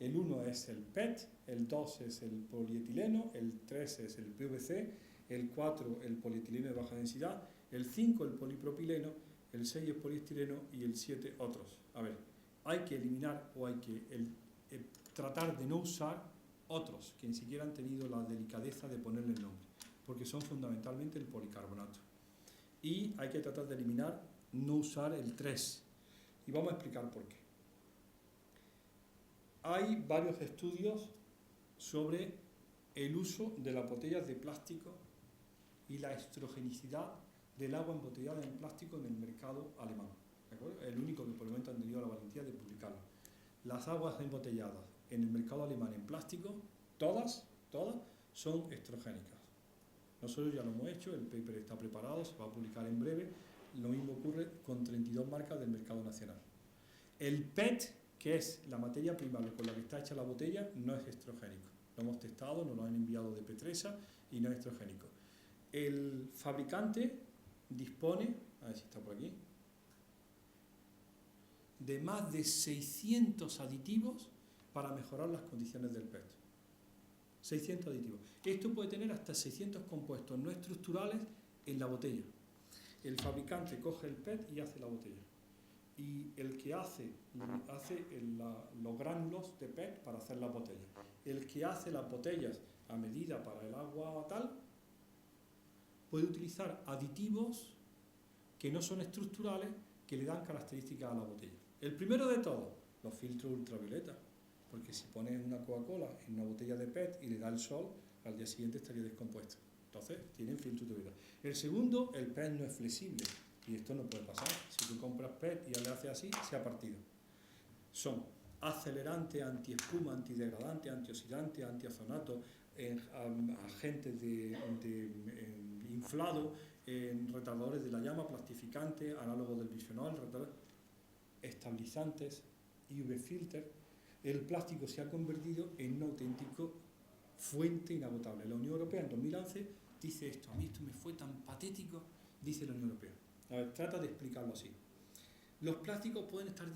El 1 es el PET, el 2 es el polietileno, el 3 es el PVC, el 4 el polietileno de baja densidad, el 5 el polipropileno, el 6 el poliestireno y el 7 otros. A ver, hay que eliminar o hay que tratar de no usar otros que ni siquiera han tenido la delicadeza de ponerle el nombre, porque son fundamentalmente el policarbonato. Y hay que tratar de eliminar, no usar el 3. Y vamos a explicar por qué. Hay varios estudios sobre el uso de las botellas de plástico y la estrogenicidad del agua embotellada en plástico en el mercado alemán. ¿De acuerdo? El único que por el momento han tenido la valentía de publicarlo. Las aguas embotelladas en el mercado alemán en plástico, todas son estrogénicas. Nosotros ya lo hemos hecho, el paper está preparado, se va a publicar en breve. Lo mismo ocurre con 32 marcas del mercado nacional. El PET, que es la materia prima con la que está hecha la botella, no es estrogénico. Lo hemos testado, nos lo han enviado de Petresa y no es estrogénico. El fabricante dispone, a ver si está por aquí, de más de 600 aditivos para mejorar las condiciones del PET. 600 aditivos. Esto puede tener hasta 600 compuestos no estructurales en la botella. El fabricante coge el PET y hace la botella. Y el que hace los gránulos de PET para hacer las botellas. El que hace las botellas a medida para el agua tal, puede utilizar aditivos que no son estructurales, que le dan características a la botella. El primero de todos, los filtros ultravioleta. Porque si pones una Coca-Cola en una botella de PET y le da el sol, al día siguiente estaría descompuesta. Entonces, tienen filtro ultravioleta. El segundo, el PET no es flexible. Y esto no puede pasar. Si tú compras PET y le haces así, se ha partido. Son acelerante, antiespuma, antidegradante, antioxidante, antiozonato, agentes de inflado, retardadores de la llama, plastificantes, análogos del bisfenol, estabilizantes, UV filter. El plástico se ha convertido en un auténtico fuente inagotable. La Unión Europea en 2011 dice esto. A mí esto me fue tan patético, dice la Unión Europea. A ver, trata de explicarlo así. Los plásticos pueden estar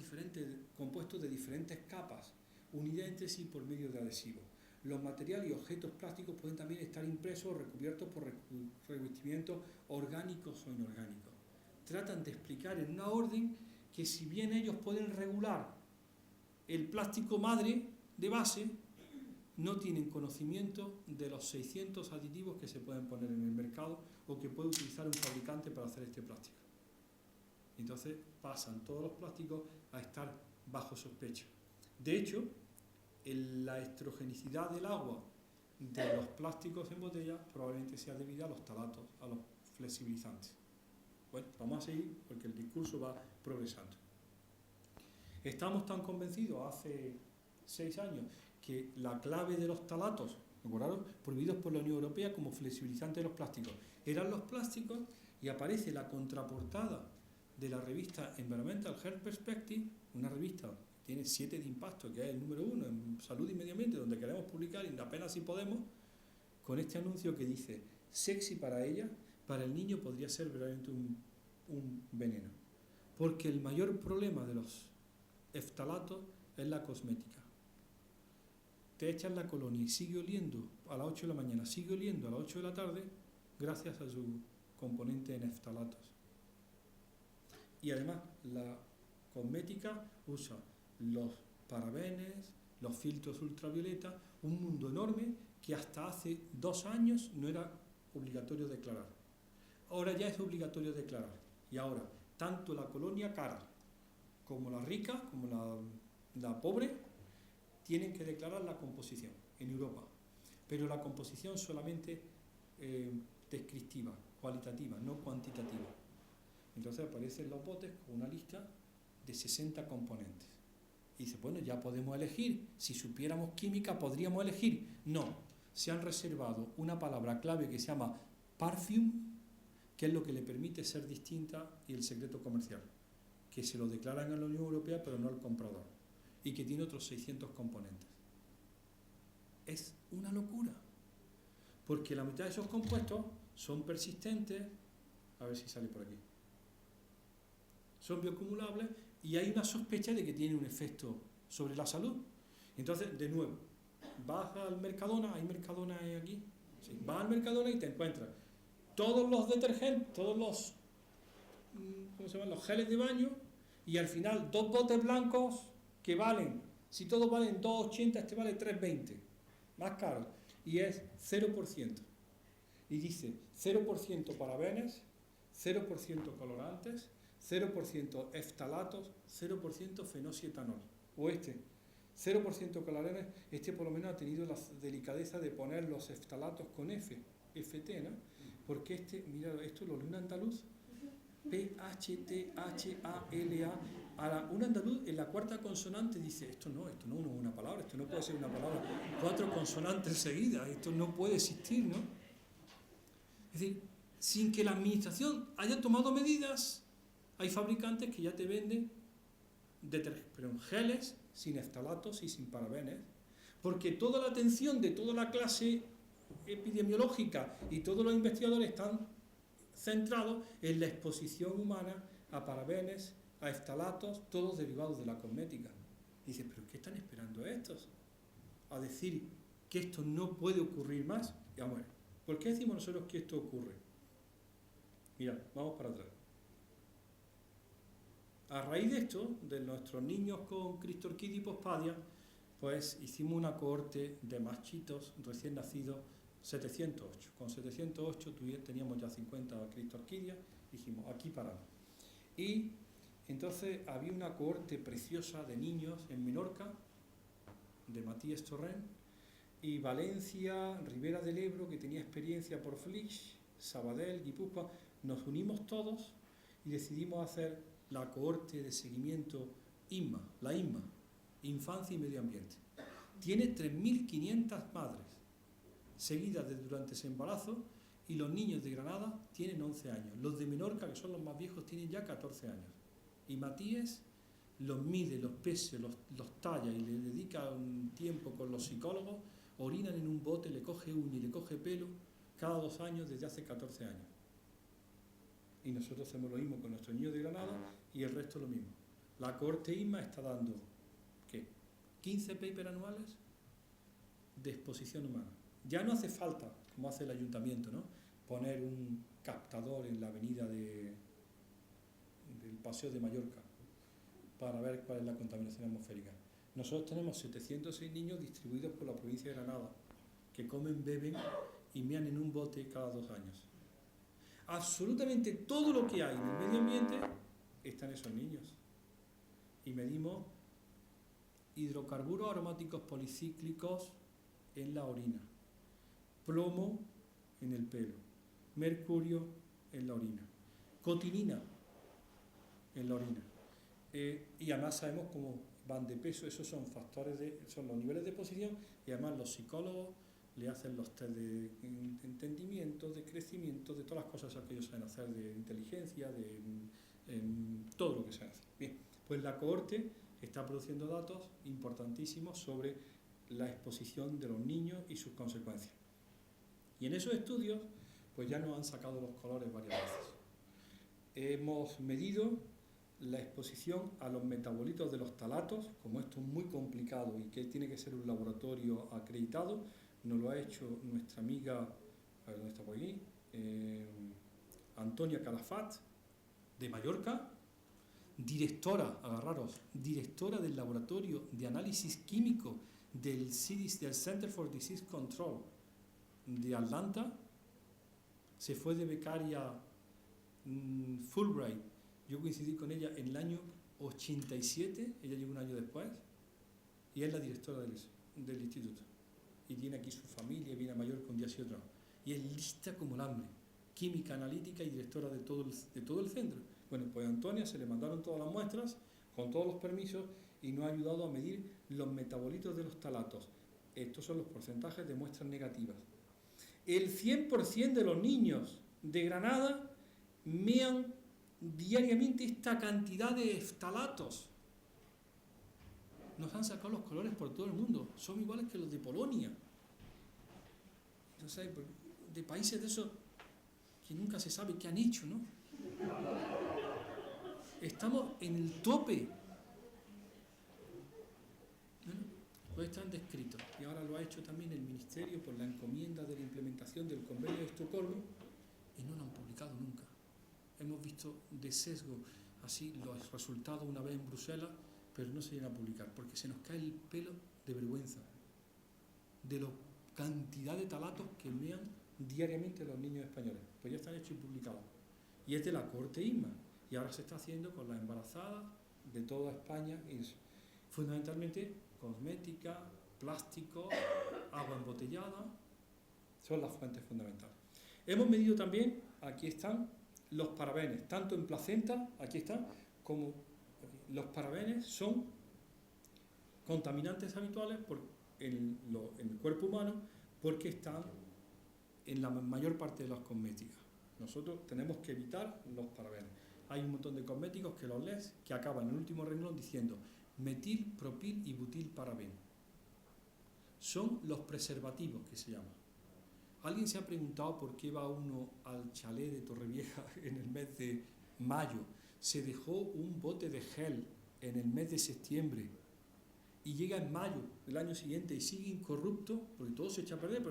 compuestos de diferentes capas, unidas entre sí por medio de adhesivos. Los materiales y objetos plásticos pueden también estar impresos o recubiertos por revestimientos orgánicos o inorgánicos. Tratan de explicar en una orden que, si bien ellos pueden regular el plástico madre de base, no tienen conocimiento de los 600 aditivos que se pueden poner en el mercado o que puede utilizar un fabricante para hacer este plástico. Entonces pasan todos los plásticos a estar bajo sospecha. De hecho, la estrogenicidad del agua de los plásticos en botella probablemente sea debida a los talatos, a los flexibilizantes. Bueno, vamos a seguir porque el discurso va progresando. Estamos tan convencidos hace 6 años que la clave de los talatos, ¿recordaron?, prohibidos por la Unión Europea como flexibilizantes de los plásticos, eran los plásticos, y aparece la contraportada de la revista Environmental Health Perspective, una revista que tiene 7 de impacto, que es el número 1 en salud y medio ambiente, donde queremos publicar y apenas si podemos, con este anuncio que dice: sexy para ella, para el niño podría ser verdaderamente un veneno. Porque el mayor problema de los eftalatos es la cosmética. Te echas la colonia y sigue oliendo a las 8 de la mañana, sigue oliendo a las 8 de la tarde, gracias a su componente en eftalatos. Y además, la cosmética usa los parabenes, los filtros ultravioleta, un mundo enorme que hasta hace 2 años no era obligatorio declarar. Ahora ya es obligatorio declarar. Y ahora, tanto la colonia cara como la rica, como la pobre, tienen que declarar la composición en Europa. Pero la composición solamente descriptiva, cualitativa, no cuantitativa. Entonces aparecen los botes con una lista de 60 componentes. Y dice, bueno, ya podemos elegir. Si supiéramos química, ¿podríamos elegir? No. Se han reservado una palabra clave que se llama perfume, que es lo que le permite ser distinta, y el secreto comercial, que se lo declaran a la Unión Europea pero no al comprador, y que tiene otros 600 componentes. Es una locura, porque la mitad de esos compuestos son persistentes, a ver si sale por aquí, son bioacumulables, y hay una sospecha de que tienen un efecto sobre la salud. Entonces, de nuevo, vas al Mercadona, ¿hay Mercadona aquí? Sí. Vas al Mercadona y te encuentras todos los detergentes, todos los, ¿cómo se llaman?, los geles de baño, y al final 2 botes blancos que valen, si todos valen 2,80, este vale 3,20, más caro, y es 0%. Y dice 0% parabenes, 0% colorantes, 0% eftalatos, 0% fenoxietanol. O 0% colorantes, por lo menos ha tenido la delicadeza de poner los eftalatos con FT, ¿no? Porque mira, esto lo lee un andaluz, PHTHALA, un andaluz en la 4ª consonante dice, esto no es una palabra, esto no puede ser una palabra, 4 consonantes seguidas, esto no puede existir, ¿no? Es decir, sin que la administración haya tomado medidas, hay fabricantes que ya te venden geles sin eftalatos y sin parabenes, porque toda la atención de toda la clase epidemiológica y todos los investigadores están centrados en la exposición humana a parabenes, a eftalatos, todos derivados de la cosmética. Dice, ¿pero qué están esperando estos? A decir que esto no puede ocurrir más. Y vamos a ver, ¿por qué decimos nosotros que esto ocurre? Mira, vamos para atrás. A raíz de esto, de nuestros niños con Cristorquidia y Pospadia, pues hicimos una cohorte de machitos recién nacidos, 708. Con 708 teníamos ya 50 Cristorquidias, dijimos, aquí paramos. Y entonces había una cohorte preciosa de niños en Menorca, de Matías Torrent, y Valencia, Ribera del Ebro, que tenía experiencia por Flix, Sabadell, Guipúzcoa. Nos unimos todos y decidimos hacer la cohorte de seguimiento INMA, la INMA, Infancia y Medio Ambiente. Tiene 3.500 madres seguidas durante ese embarazo, y los niños de Granada tienen 11 años. Los de Menorca, que son los más viejos, tienen ya 14 años. Y Matías los mide, los pesa, los talla y le dedica un tiempo con los psicólogos, orinan en un bote, le coge uña y le coge pelo cada 2 años desde hace 14 años. Y nosotros hacemos lo mismo con nuestros niños de Granada y el resto lo mismo. La cohorte ISMA está dando, ¿qué? 15 papers anuales de exposición humana. Ya no hace falta, como hace el ayuntamiento, ¿no?, poner un captador en la avenida del Paseo de Mallorca para ver cuál es la contaminación atmosférica. Nosotros tenemos 706 niños distribuidos por la provincia de Granada que comen, beben y mean en un bote cada 2 años. Absolutamente todo lo que hay en el medio ambiente está en esos niños. Y medimos hidrocarburos aromáticos policíclicos en la orina, plomo en el pelo, mercurio en la orina, cotinina en la orina. Y además sabemos cómo van de peso, esos son son los niveles de exposición, y además los psicólogos le hacen los test de entendimiento, de crecimiento, de todas las cosas que ellos saben hacer, de inteligencia, de todo lo que saben hacer. Bien, pues la cohorte está produciendo datos importantísimos sobre la exposición de los niños y sus consecuencias. Y en esos estudios, pues ya nos han sacado los colores varias veces. Hemos medido la exposición a los metabolitos de los talatos, como esto es muy complicado y que tiene que ser un laboratorio acreditado, nos lo ha hecho nuestra amiga, a ver dónde está por aquí, Antonia Calafat, de Mallorca, directora, agarraros, directora del laboratorio de análisis químico del Center for Disease Control de Atlanta, se fue de becaria Fulbright. Yo coincidí con ella en el año 87, ella llegó un año después, y es la directora del instituto. Y tiene aquí su familia, viene a Mallorca un día sí otro. Y es lista como el hambre, química analítica y directora de todo el centro. Bueno, pues a Antonia se le mandaron todas las muestras, con todos los permisos, y nos ha ayudado a medir los metabolitos de los talatos. Estos son los porcentajes de muestras negativas. El 100% de los niños de Granada mean diariamente esta cantidad de ftalatos. Nos han sacado los colores por todo el mundo. Son iguales que los de Polonia. No sé, de países de esos que nunca se sabe qué han hecho, ¿no? Estamos en el tope. Bueno, pues están descritos. Y ahora lo ha hecho también el Ministerio por la encomienda de la implementación del Convenio de Estocolmo, y no lo han publicado nunca. Hemos visto de sesgo así los resultados una vez en Bruselas, pero no se llegan a publicar, porque se nos cae el pelo de vergüenza de la cantidad de talatos que mean diariamente los niños españoles. Pues ya están hechos y publicados. Y es de la cohorte ISMA. Y ahora se está haciendo con las embarazadas de toda España. Y fundamentalmente cosmética, plástico, agua embotellada, son las fuentes fundamentales. Hemos medido también, aquí están, los parabenes, tanto en placenta, aquí están, como aquí. Los parabenes son contaminantes habituales en el cuerpo humano porque están en la mayor parte de las cosméticas. Nosotros tenemos que evitar los parabenes. Hay un montón de cosméticos que los lees que acaban en el último renglón diciendo metil, propil y butil paraben. Son los preservativos que se llaman. ¿Alguien se ha preguntado por qué va uno al chalet de Torrevieja en el mes de mayo? Se dejó un bote de gel en el mes de septiembre y llega en mayo del año siguiente y sigue incorrupto porque todo se echa a perder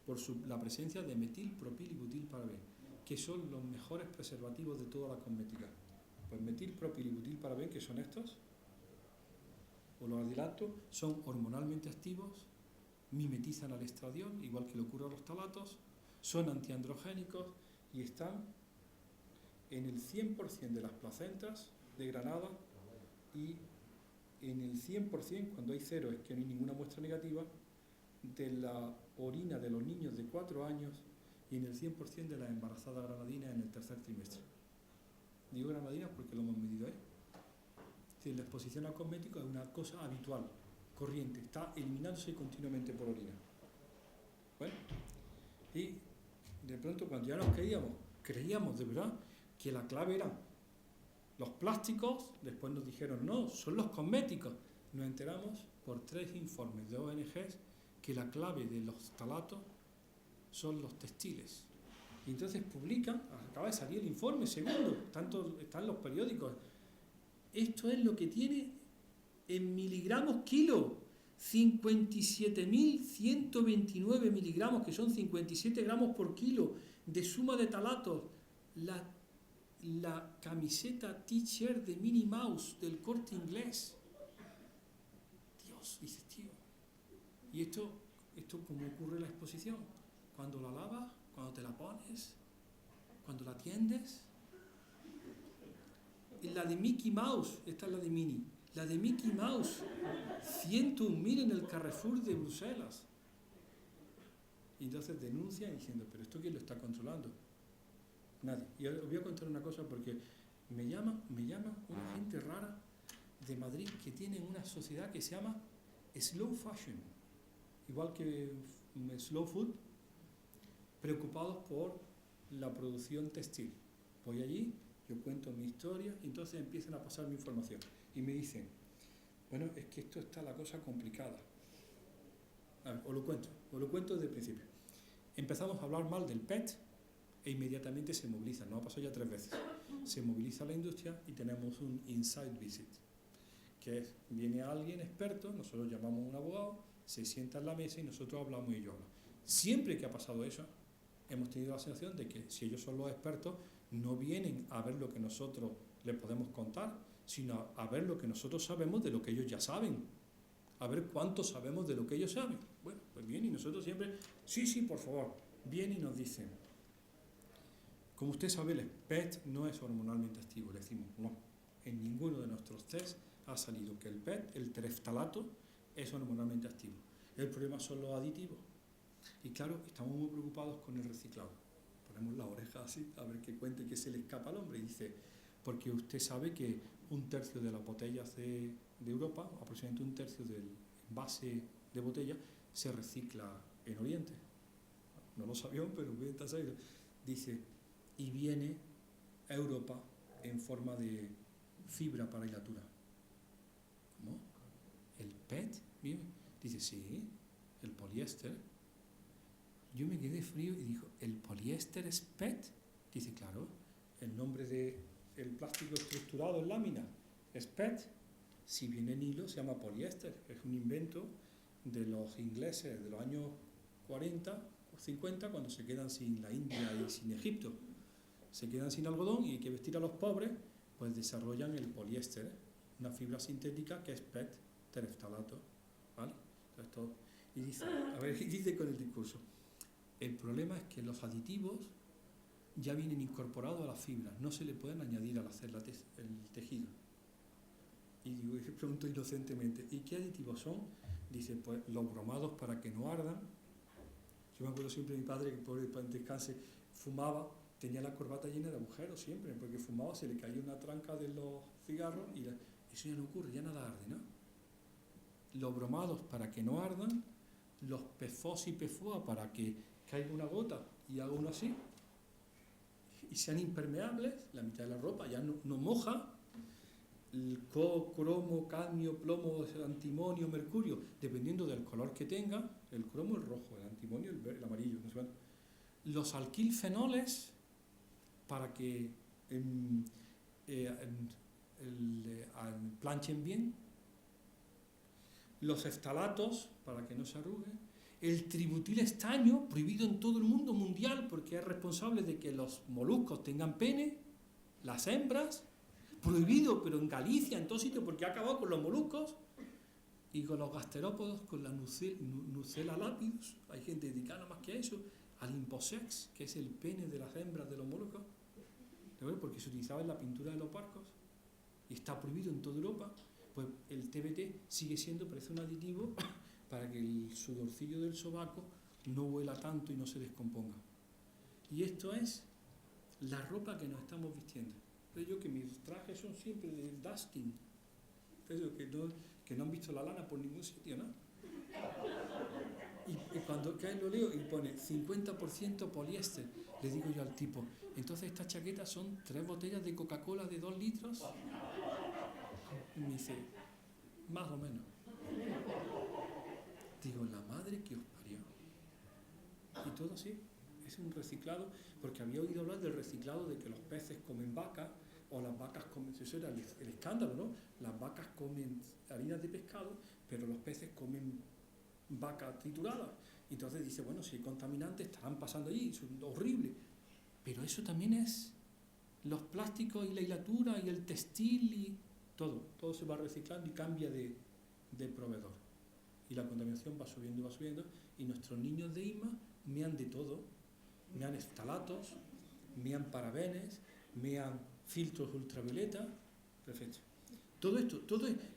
por la presencia de metil, propil y butil paraben, que son los mejores preservativos de toda la cosmética. Pues metil, propil y butil paraben, que son estos, o los adilantos, son hormonalmente activos, mimetizan al estradiol, igual que le ocurre a los talatos, son antiandrogénicos y están en el 100% de las placentas de Granada, y en el 100%, cuando hay cero es que no hay ninguna muestra negativa, de la orina de los niños de 4 años y en el 100% de las embarazadas granadinas en el tercer trimestre. Digo granadinas porque lo hemos medido ahí. Es decir, la exposición a cosméticos es una cosa habitual, corriente, está eliminándose continuamente por orina. Bueno, y de pronto cuando ya nos creíamos de verdad que la clave eran los plásticos, después nos dijeron no, son los cosméticos. Nos enteramos por 3 informes de ONGs que la clave de los talatos son los textiles. Y entonces publican, acaba de salir el informe segundo, tanto están los periódicos, Esto es lo que tiene en miligramos kilo. 57.129 miligramos, que son 57 gramos por kilo de suma de talatos. La camiseta t-shirt de Minnie Mouse del Corte Inglés. Dios, dices, tío. ¿Y esto cómo ocurre en la exposición? Cuando la lavas, cuando te la pones, cuando la tiendes. Y la de Mickey Mouse, esta es la de Minnie. La de Mickey Mouse, 101.000 en el Carrefour de Bruselas. Y entonces denuncian diciendo, ¿pero esto quién lo está controlando? Nadie. Y os voy a contar una cosa porque me llama una gente rara de Madrid que tiene una sociedad que se llama Slow Fashion, igual que Slow Food, preocupados por la producción textil. Voy allí, yo cuento mi historia y entonces empiezan a pasar mi información. Y me dicen, bueno, es que esto está la cosa complicada. A ver, os lo cuento desde el principio. Empezamos a hablar mal del PET e inmediatamente se moviliza, nos ha pasado ya 3 veces. Se moviliza la industria y tenemos un inside visit, que es, viene alguien experto, nosotros llamamos a un abogado, se sienta en la mesa y nosotros hablamos y ellos hablan. Siempre que ha pasado eso, hemos tenido la sensación de que si ellos son los expertos, no vienen a ver lo que nosotros les podemos contar, sino a ver lo que nosotros sabemos de lo que ellos ya saben, a ver cuánto sabemos de lo que ellos saben. Bueno, pues bien, y nosotros siempre, sí, por favor, vienen y nos dicen, como usted sabe, el PET no es hormonalmente activo. Le decimos, no, en ninguno de nuestros test ha salido que el PET, el tereftalato, es hormonalmente activo. El problema son los aditivos. Y claro, estamos muy preocupados con el reciclado. Ponemos la oreja así, a ver qué cuente que se le escapa al hombre. Y dice, porque usted sabe que 1/3 de las botellas de Europa, aproximadamente 1/3 del envase de botella, se recicla en Oriente. No lo sabían, pero bien está sabido. Dice, y viene a Europa en forma de fibra para hilatura. ¿Cómo? ¿El PET? Dice, sí, el poliéster. Yo me quedé frío y dijo, ¿el poliéster es PET? Dice, claro, el nombre del plástico estructurado en lámina es PET. Si viene en hilo se llama poliéster. Es un invento de los ingleses de los años 40 o 50, cuando se quedan sin la India y sin Egipto. Se quedan sin algodón y hay que vestir a los pobres, pues desarrollan el poliéster, una fibra sintética que es PET, tereftalato, ¿vale? Entonces, todo, y dice, a ver, y dice con el discurso, el problema es que los aditivos ya vienen incorporados a las fibras, no se le pueden añadir al hacer el tejido. Y digo, y pregunto inocentemente, ¿y qué aditivos son? Dice, pues los bromados para que no ardan. Yo me acuerdo siempre de mi padre, que por descanse, fumaba, tenía la corbata llena de agujeros siempre, porque fumaba, se le caía una tranca de los cigarros y eso ya no ocurre, ya nada arde, ¿no? Los bromados para que no ardan, los PFOS y PFOA para que caiga una gota y haga uno así, y sean impermeables, la mitad de la ropa ya no moja, el cromo, cadmio, plomo, antimonio, mercurio, dependiendo del color que tenga, el cromo el rojo, el antimonio el amarillo, no sé cuánto. Los alquilfenoles para que planchen bien, los eftalatos para que no se arruguen, el tributil estaño, prohibido en todo el mundo mundial porque es responsable de que los moluscos tengan pene, las hembras, prohibido, pero en Galicia, en todo sitio, porque ha acabado con los moluscos, y con los gasterópodos, con la Nucella lapidus, hay gente dedicada más que a eso, al imposex, que es el pene de las hembras de los moluscos, porque se utilizaba en la pintura de los barcos, y está prohibido en toda Europa. Pues el TBT sigue siendo, parece un aditivo para que el sudorcillo del sobaco no huela tanto y no se descomponga. Y esto es la ropa que nos estamos vistiendo. Yo que mis trajes son siempre de dusting, que no han visto la lana por ningún sitio, ¿no? Y cuando cae lo leo y pone 50% poliéster, le digo yo al tipo, entonces estas chaquetas son 3 botellas de Coca-Cola de 2 litros. Y me dice, más o menos. Digo, la madre que os parió. Y todo así, es un reciclado, porque había oído hablar del reciclado de que los peces comen vaca, O las vacas comen, eso era el escándalo, ¿no? Las vacas comen harinas de pescado, pero los peces comen vaca triturada. Entonces dice, bueno, si hay contaminantes estarán pasando allí, es horrible. Pero eso también es los plásticos y la hilatura y el textil y todo se va reciclando y cambia de proveedor. Y la contaminación va subiendo, y nuestros niños de ISMA mean de todo, mean estalatos, mean parabenes, mean filtros ultravioleta, perfecto.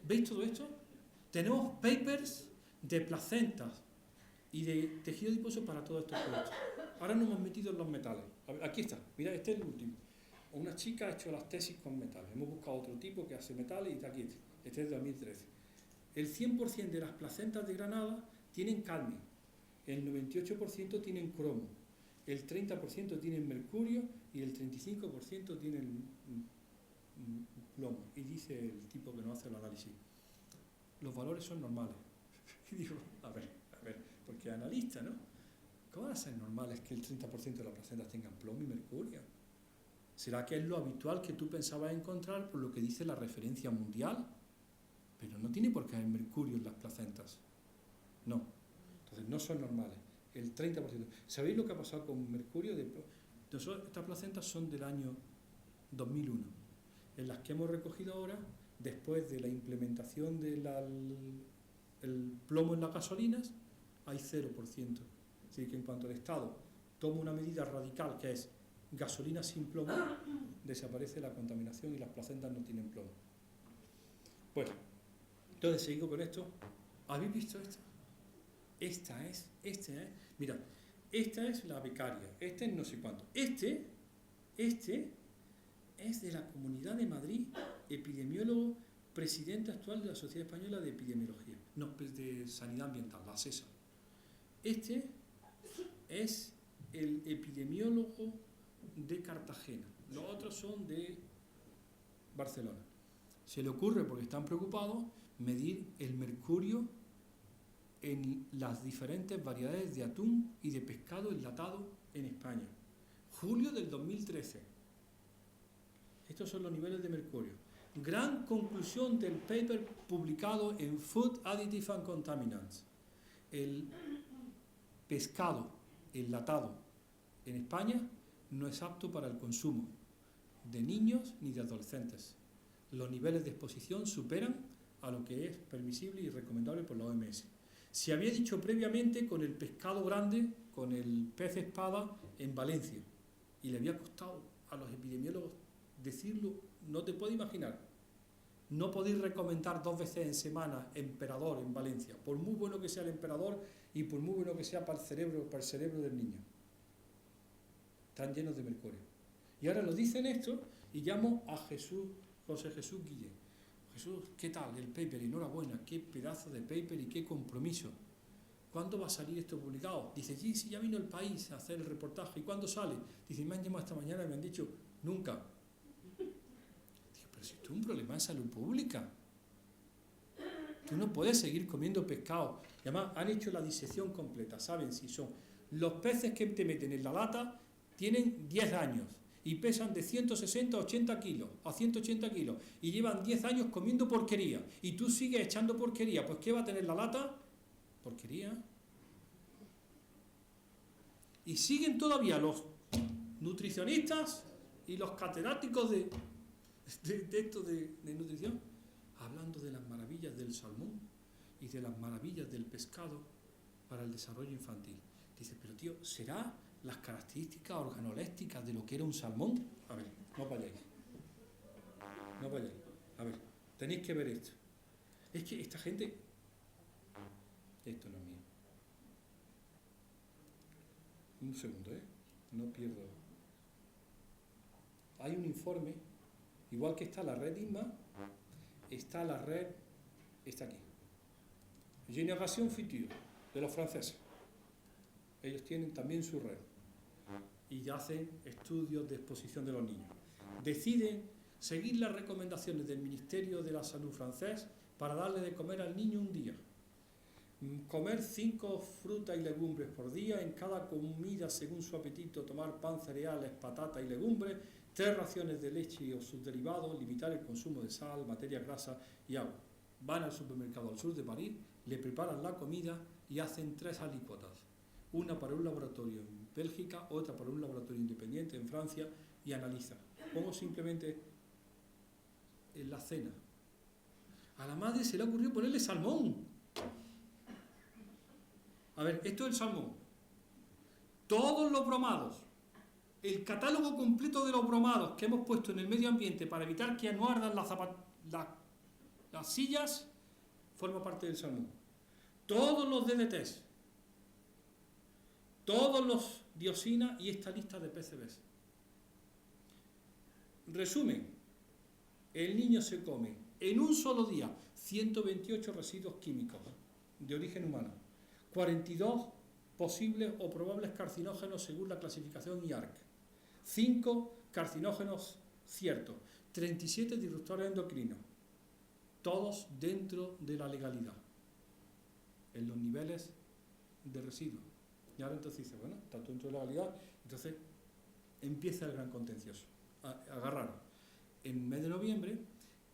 ¿Veis todo esto? Tenemos papers de placentas y de tejido adiposo para todos estos productos. Ahora nos hemos metido en los metales. Aquí está, mira, este es el último. Una chica ha hecho las tesis con metales. Hemos buscado otro tipo que hace metales y está aquí. Este es de 2013. El 100% de las placentas de Granada tienen cadmio, el 98% tienen cromo, el 30% tienen mercurio y el 35% tienen plomo. Y dice el tipo que nos hace el análisis, los valores son normales. Y digo, a ver, porque analista, ¿no? ¿Cómo van a ser normales que el 30% de las placentas tengan plomo y mercurio? ¿Será que es lo habitual que tú pensabas encontrar por lo que dice la referencia mundial? Pero no tiene por qué haber mercurio en las placentas. No. Entonces no son normales. El 30%. ¿Sabéis lo que ha pasado con mercurio? Estas placentas son del año 2001. En las que hemos recogido ahora, después de la implementación del plomo en las gasolinas, hay 0%. Así que en cuanto al Estado toma una medida radical, que es gasolina sin plomo, desaparece la contaminación y las placentas no tienen plomo. Bueno, entonces seguimos con esto. ¿Habéis visto esto? Esta es, mirad, esta es la becaria, este es no sé cuánto. Este es de la Comunidad de Madrid, epidemiólogo, presidente actual de la Sociedad Española de Epidemiología, no, de Sanidad Ambiental, la SESA. Este es el epidemiólogo de Cartagena, los otros son de Barcelona. Se le ocurre, porque están preocupados, medir el mercurio en las diferentes variedades de atún y de pescado enlatado en España. Julio del 2013. Estos son los niveles de mercurio. Gran conclusión del paper publicado en Food Additives and Contaminants. El pescado enlatado en España no es apto para el consumo de niños ni de adolescentes. Los niveles de exposición superan a lo que es permisible y recomendable por la OMS. Se había dicho previamente con el pescado grande, con el pez espada en Valencia, y le había costado a los epidemiólogos decirlo, no te puedes imaginar. No podéis recomendar 2 veces en semana emperador en Valencia, por muy bueno que sea el emperador y por muy bueno que sea para el cerebro del niño. Están llenos de mercurio. Y ahora lo dicen esto y llamo a José Jesús Guillén. Jesús, ¿qué tal el paper? Enhorabuena, qué pedazo de paper y qué compromiso. ¿Cuándo va a salir esto publicado? Dice, sí, ya vino el País a hacer el reportaje. ¿Y cuándo sale? Dice, me han llamado esta mañana y me han dicho, nunca. Digo, pero si esto es un problema de salud pública. Tú no puedes seguir comiendo pescado. Y además han hecho la disección completa. Saben si son los peces que te meten en la lata tienen 10 años. Y pesan de 160 a 80 kilos, a 180 kilos, y llevan 10 años comiendo porquería, y tú sigues echando porquería, pues ¿qué va a tener la lata? Porquería. Y siguen todavía los nutricionistas y los catedráticos de nutrición, hablando de las maravillas del salmón y de las maravillas del pescado para el desarrollo infantil. Dice, pero tío, ¿será las características organolépticas de lo que era un salmón? A ver, no vayáis. A ver, tenéis que ver esto. Es que esta gente... Esto no es mío. Un segundo, no pierdo. Hay un informe, igual que está la red ISMA, está la red, está aquí. Génération Future, de los franceses. Ellos tienen también su red y hacen estudios de exposición de los niños. Deciden seguir las recomendaciones del Ministerio de la Salud francés para darle de comer al niño un día. comer 5 frutas y legumbres por día, en cada comida según su apetito tomar pan, cereales, patata y legumbres, 3 raciones de leche o sus derivados, limitar el consumo de sal, materia grasa y agua. Van al supermercado al sur de París, le preparan la comida y hacen 3 alícuotas, una para un laboratorio en Bélgica, otra para un laboratorio independiente en Francia, y analizan. Pongo simplemente en la cena. A la madre se le ocurrió ponerle salmón. A ver, esto es el salmón. Todos los bromados, el catálogo completo de los bromados que hemos puesto en el medio ambiente para evitar que no ardan las sillas, forma parte del salmón. Todos los DDTs, todos los dioxinas y esta lista de PCBs. Resumen, el niño se come en un solo día 128 residuos químicos de origen humano, 42 posibles o probables carcinógenos según la clasificación IARC, 5 carcinógenos ciertos, 37 disruptores endocrinos, todos dentro de la legalidad, en los niveles de residuos. Y ahora entonces dice, bueno, está todo dentro de la legalidad, entonces empieza el gran contencioso. Agarraron en el mes de noviembre,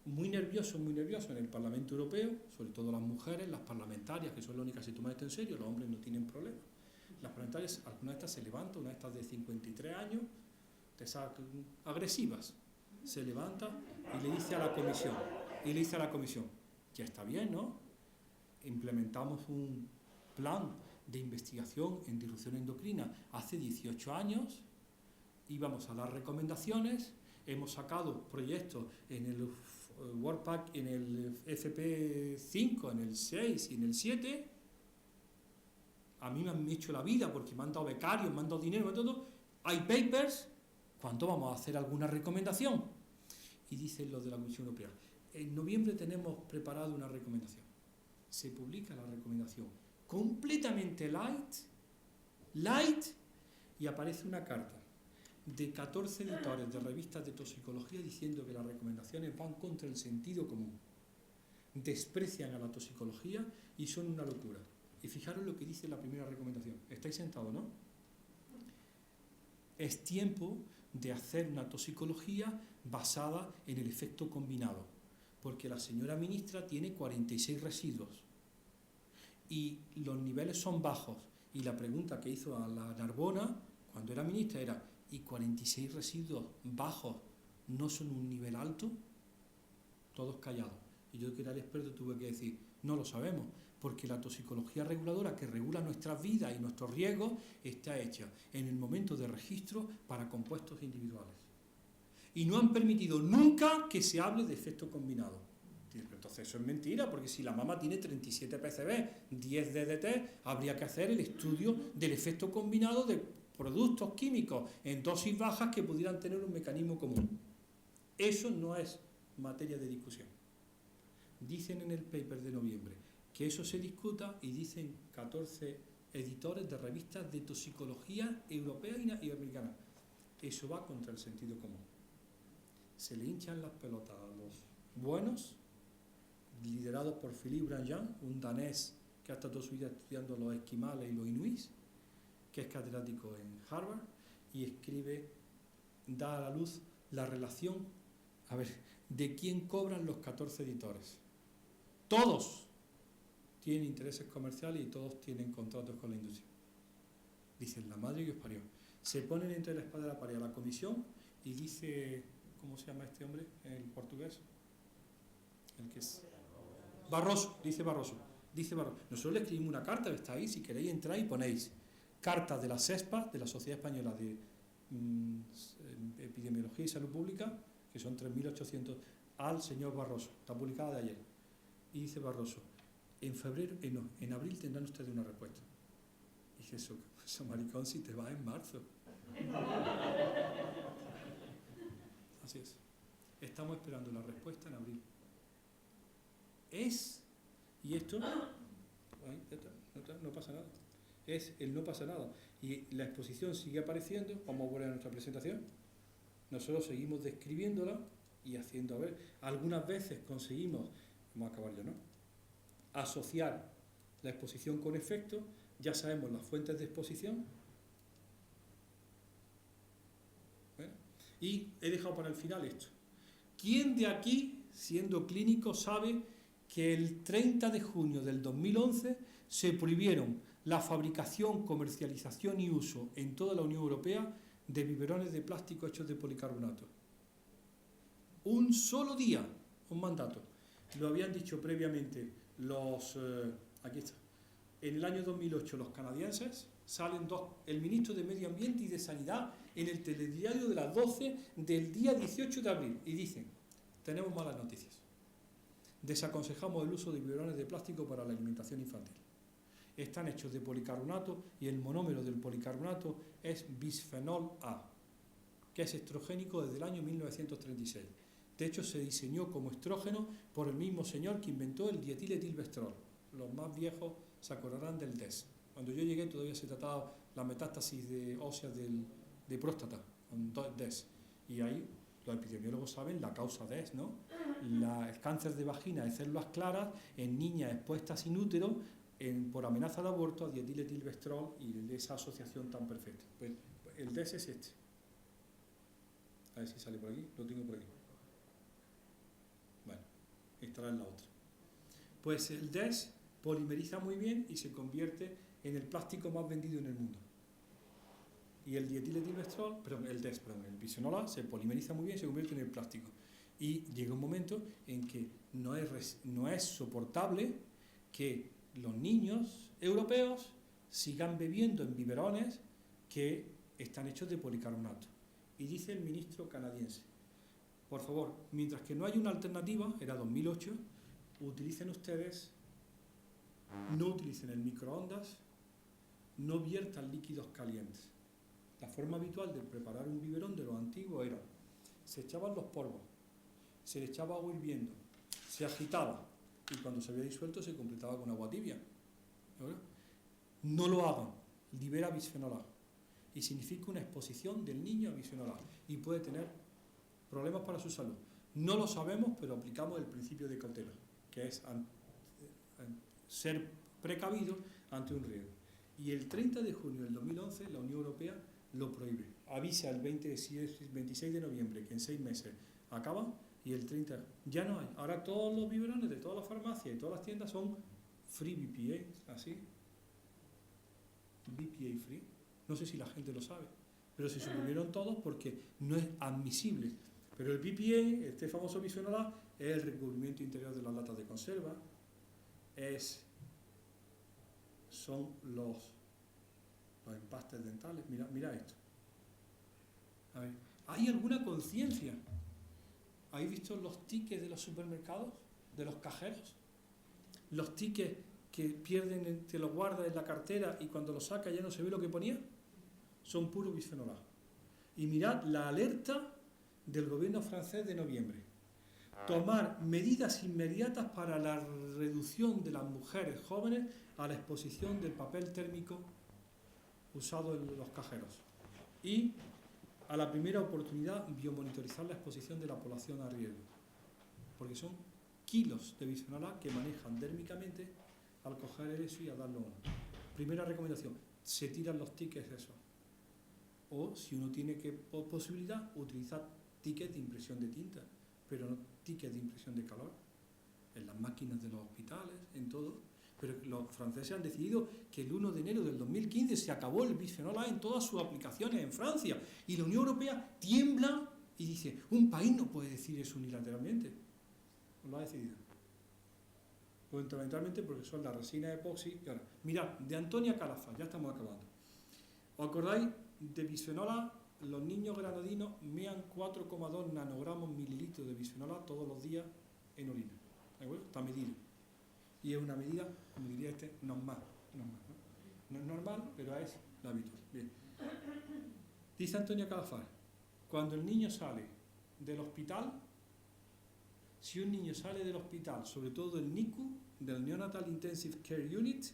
muy nervioso en el Parlamento Europeo, sobre todo las mujeres, las parlamentarias, que son las únicas que se toman esto en serio, los hombres no tienen problema. Las parlamentarias, algunas de estas se levantan, una de estas de 53 años, de esas agresivas, se levanta y le dice a la comisión, ya está bien, ¿no? Implementamos un plan de investigación en disrupción endocrina hace 18 años, íbamos a dar recomendaciones, hemos sacado proyectos en el WordPack, en el FP5, en el 6 y en el 7. A mí me han hecho la vida porque me han dado becarios, me han dado dinero, me han dado todo. Hay papers, ¿cuánto vamos a hacer alguna recomendación? Y dicen los de la Comisión Europea, en noviembre tenemos preparado una recomendación. Se publica la recomendación completamente light, y aparece una carta de 14 editores de revistas de toxicología diciendo que las recomendaciones van contra el sentido común, desprecian a la toxicología y son una locura. Y fijaros lo que dice la primera recomendación. ¿Estáis sentados, no? Es tiempo de hacer una toxicología basada en el efecto combinado, porque la señora ministra tiene 46 residuos y los niveles son bajos. Y la pregunta que hizo a la Narbona cuando era ministra era, ¿y 46 residuos bajos no son un nivel alto? Todos callados. Y yo, que era el experto, tuve que decir, no lo sabemos, porque la toxicología reguladora que regula nuestras vidas y nuestros riesgos está hecha en el momento de registro para compuestos individuales. Y no han permitido nunca que se hable de efecto combinado. Entonces eso es mentira, porque si la mama tiene 37 PCB, 10 DDT, habría que hacer el estudio del efecto combinado de productos químicos en dosis bajas que pudieran tener un mecanismo común. Eso no es materia de discusión. Dicen en el paper de noviembre que eso se discuta y dicen 14 editores de revistas de toxicología europea y americana. Eso va contra el sentido común. Se le hinchan las pelotas a los buenos, liderados por Philippe Grandjean, un danés que ha estado toda su vida estudiando los esquimales y los inuís, que es catedrático en Harvard, y escribe, da a la luz la relación, de quién cobran los 14 editores. Todos tienen intereses comerciales y todos tienen contratos con la industria. Dicen, la madre que os parió. Se ponen entre la espada y la pared a la comisión y dice, ¿cómo se llama este hombre en portugués? El que es Barroso, dice Barroso. Nosotros le escribimos una carta, que está ahí, si queréis entrar y ponéis carta de la SESPA, de la Sociedad Española de Epidemiología y Salud Pública, que son 3.800, al señor Barroso, está publicada de ayer. Y dice Barroso, en abril tendrán ustedes una respuesta. Y dice, eso maricón, si te vas en marzo. Así es. Estamos esperando la respuesta en abril. Y esto, no pasa nada. Es el no pasa nada. Y la exposición sigue apareciendo. Vamos a volver a nuestra presentación. Nosotros seguimos describiéndola y haciendo, algunas veces conseguimos, vamos a acabar ya, ¿no?, asociar la exposición con efecto, ya sabemos las fuentes de exposición. Bueno, y he dejado para el final esto. ¿Quién de aquí, siendo clínico, sabe que el 30 de junio del 2011 se prohibieron la fabricación, comercialización y uso en toda la Unión Europea de biberones de plástico hechos de policarbonato? Un solo día, un mandato. Lo habían dicho previamente los... aquí está. En el año 2008 los canadienses, salen el ministro de Medio Ambiente y de Sanidad en el telediario de las 12 del día 18 de abril y dicen: tenemos malas noticias. Desaconsejamos el uso de biberones de plástico para la alimentación infantil. Están hechos de policarbonato y el monómero del policarbonato es bisfenol A, que es estrogénico desde el año 1936. De hecho, se diseñó como estrógeno por el mismo señor que inventó el dietiletilvestrol. Los más viejos se acordarán del DES. Cuando yo llegué todavía se trataba la metástasis ósea de próstata, con DES. Y ahí los epidemiólogos saben la causa DES, ¿no? El cáncer de vagina de células claras en niñas expuestas sin útero por amenaza de aborto a dietiletilvestrol y de esa asociación tan perfecta. Pues el DES es este. A ver si sale por aquí, lo tengo por aquí. Bueno, estará en la otra. Pues el DES polimeriza muy bien y se convierte en el plástico más vendido en el mundo. Y el dietiletilvestrol, el bisfenol A se polimeriza muy bien y se convierte en el plástico. Y llega un momento en que no es soportable que los niños europeos sigan bebiendo en biberones que están hechos de policarbonato. Y dice el ministro canadiense: por favor, mientras que no hay una alternativa, era 2008, utilicen ustedes, no utilicen el microondas, no viertan líquidos calientes. La forma habitual de preparar un biberón de los antiguos era: se echaban los polvos, se le echaba agua hirviendo, se agitaba y cuando se había disuelto se completaba con agua tibia. No lo hagan, libera bisfenol A y significa una exposición del niño a bisfenol A y puede tener problemas para su salud. No lo sabemos, pero aplicamos el principio de cautela, que es ser precavido ante un riesgo. Y el 30 de junio del 2011 la Unión Europea lo prohíbe. Avisa el 26 de noviembre que en 6 meses acaba y el 30 ya no hay. Ahora todos los biberones de todas las farmacias y todas las tiendas son free BPA, así. BPA free. No sé si la gente lo sabe, pero se suprimieron todos porque no es admisible. Pero el BPA, este famoso bisfenol A, es el recubrimiento interior de las latas de conserva, son los empastes dentales. Mira esto. A ver, ¿hay alguna conciencia? ¿Habéis visto los tickets de los supermercados, de los cajeros? Los tickets que pierden, te los guardas en la cartera y cuando los sacas ya no se ve lo que ponía. Son puro bisfenol A. Y mirad la alerta del gobierno francés de noviembre. Tomar medidas inmediatas para la reducción de las mujeres jóvenes a la exposición del papel térmico usado en los cajeros. Y a la primera oportunidad biomonitorizar la exposición de la población a riesgo. Porque son kilos de bisfenol A que manejan térmicamente al coger eso y a darlo uno. Primera recomendación, se tiran los tickets esos. O si uno tiene posibilidad, utilizar tickets de impresión de tinta, pero no tickets de impresión de calor, en las máquinas de los hospitales, en todo. Pero los franceses han decidido que el 1 de enero del 2015 se acabó el bisfenol A en todas sus aplicaciones en Francia. Y la Unión Europea tiembla y dice: un país no puede decir eso unilateralmente. Lo ha decidido. Fundamentalmente porque son las resinas epoxi. Y ahora, mirad, de Antonia Calafa, ya estamos acabando. ¿Os acordáis de bisfenol A? Los niños granadinos mean 4,2 nanogramos mililitros de bisfenol A todos los días en orina. ¿De acuerdo? Está medido. Y es una medida, como diría normal. No es normal, pero es la habitual. Bien. Dice Antonia Calafar: cuando el niño sale del hospital, si un niño sale del hospital, sobre todo del NICU, del Neonatal Intensive Care Unit,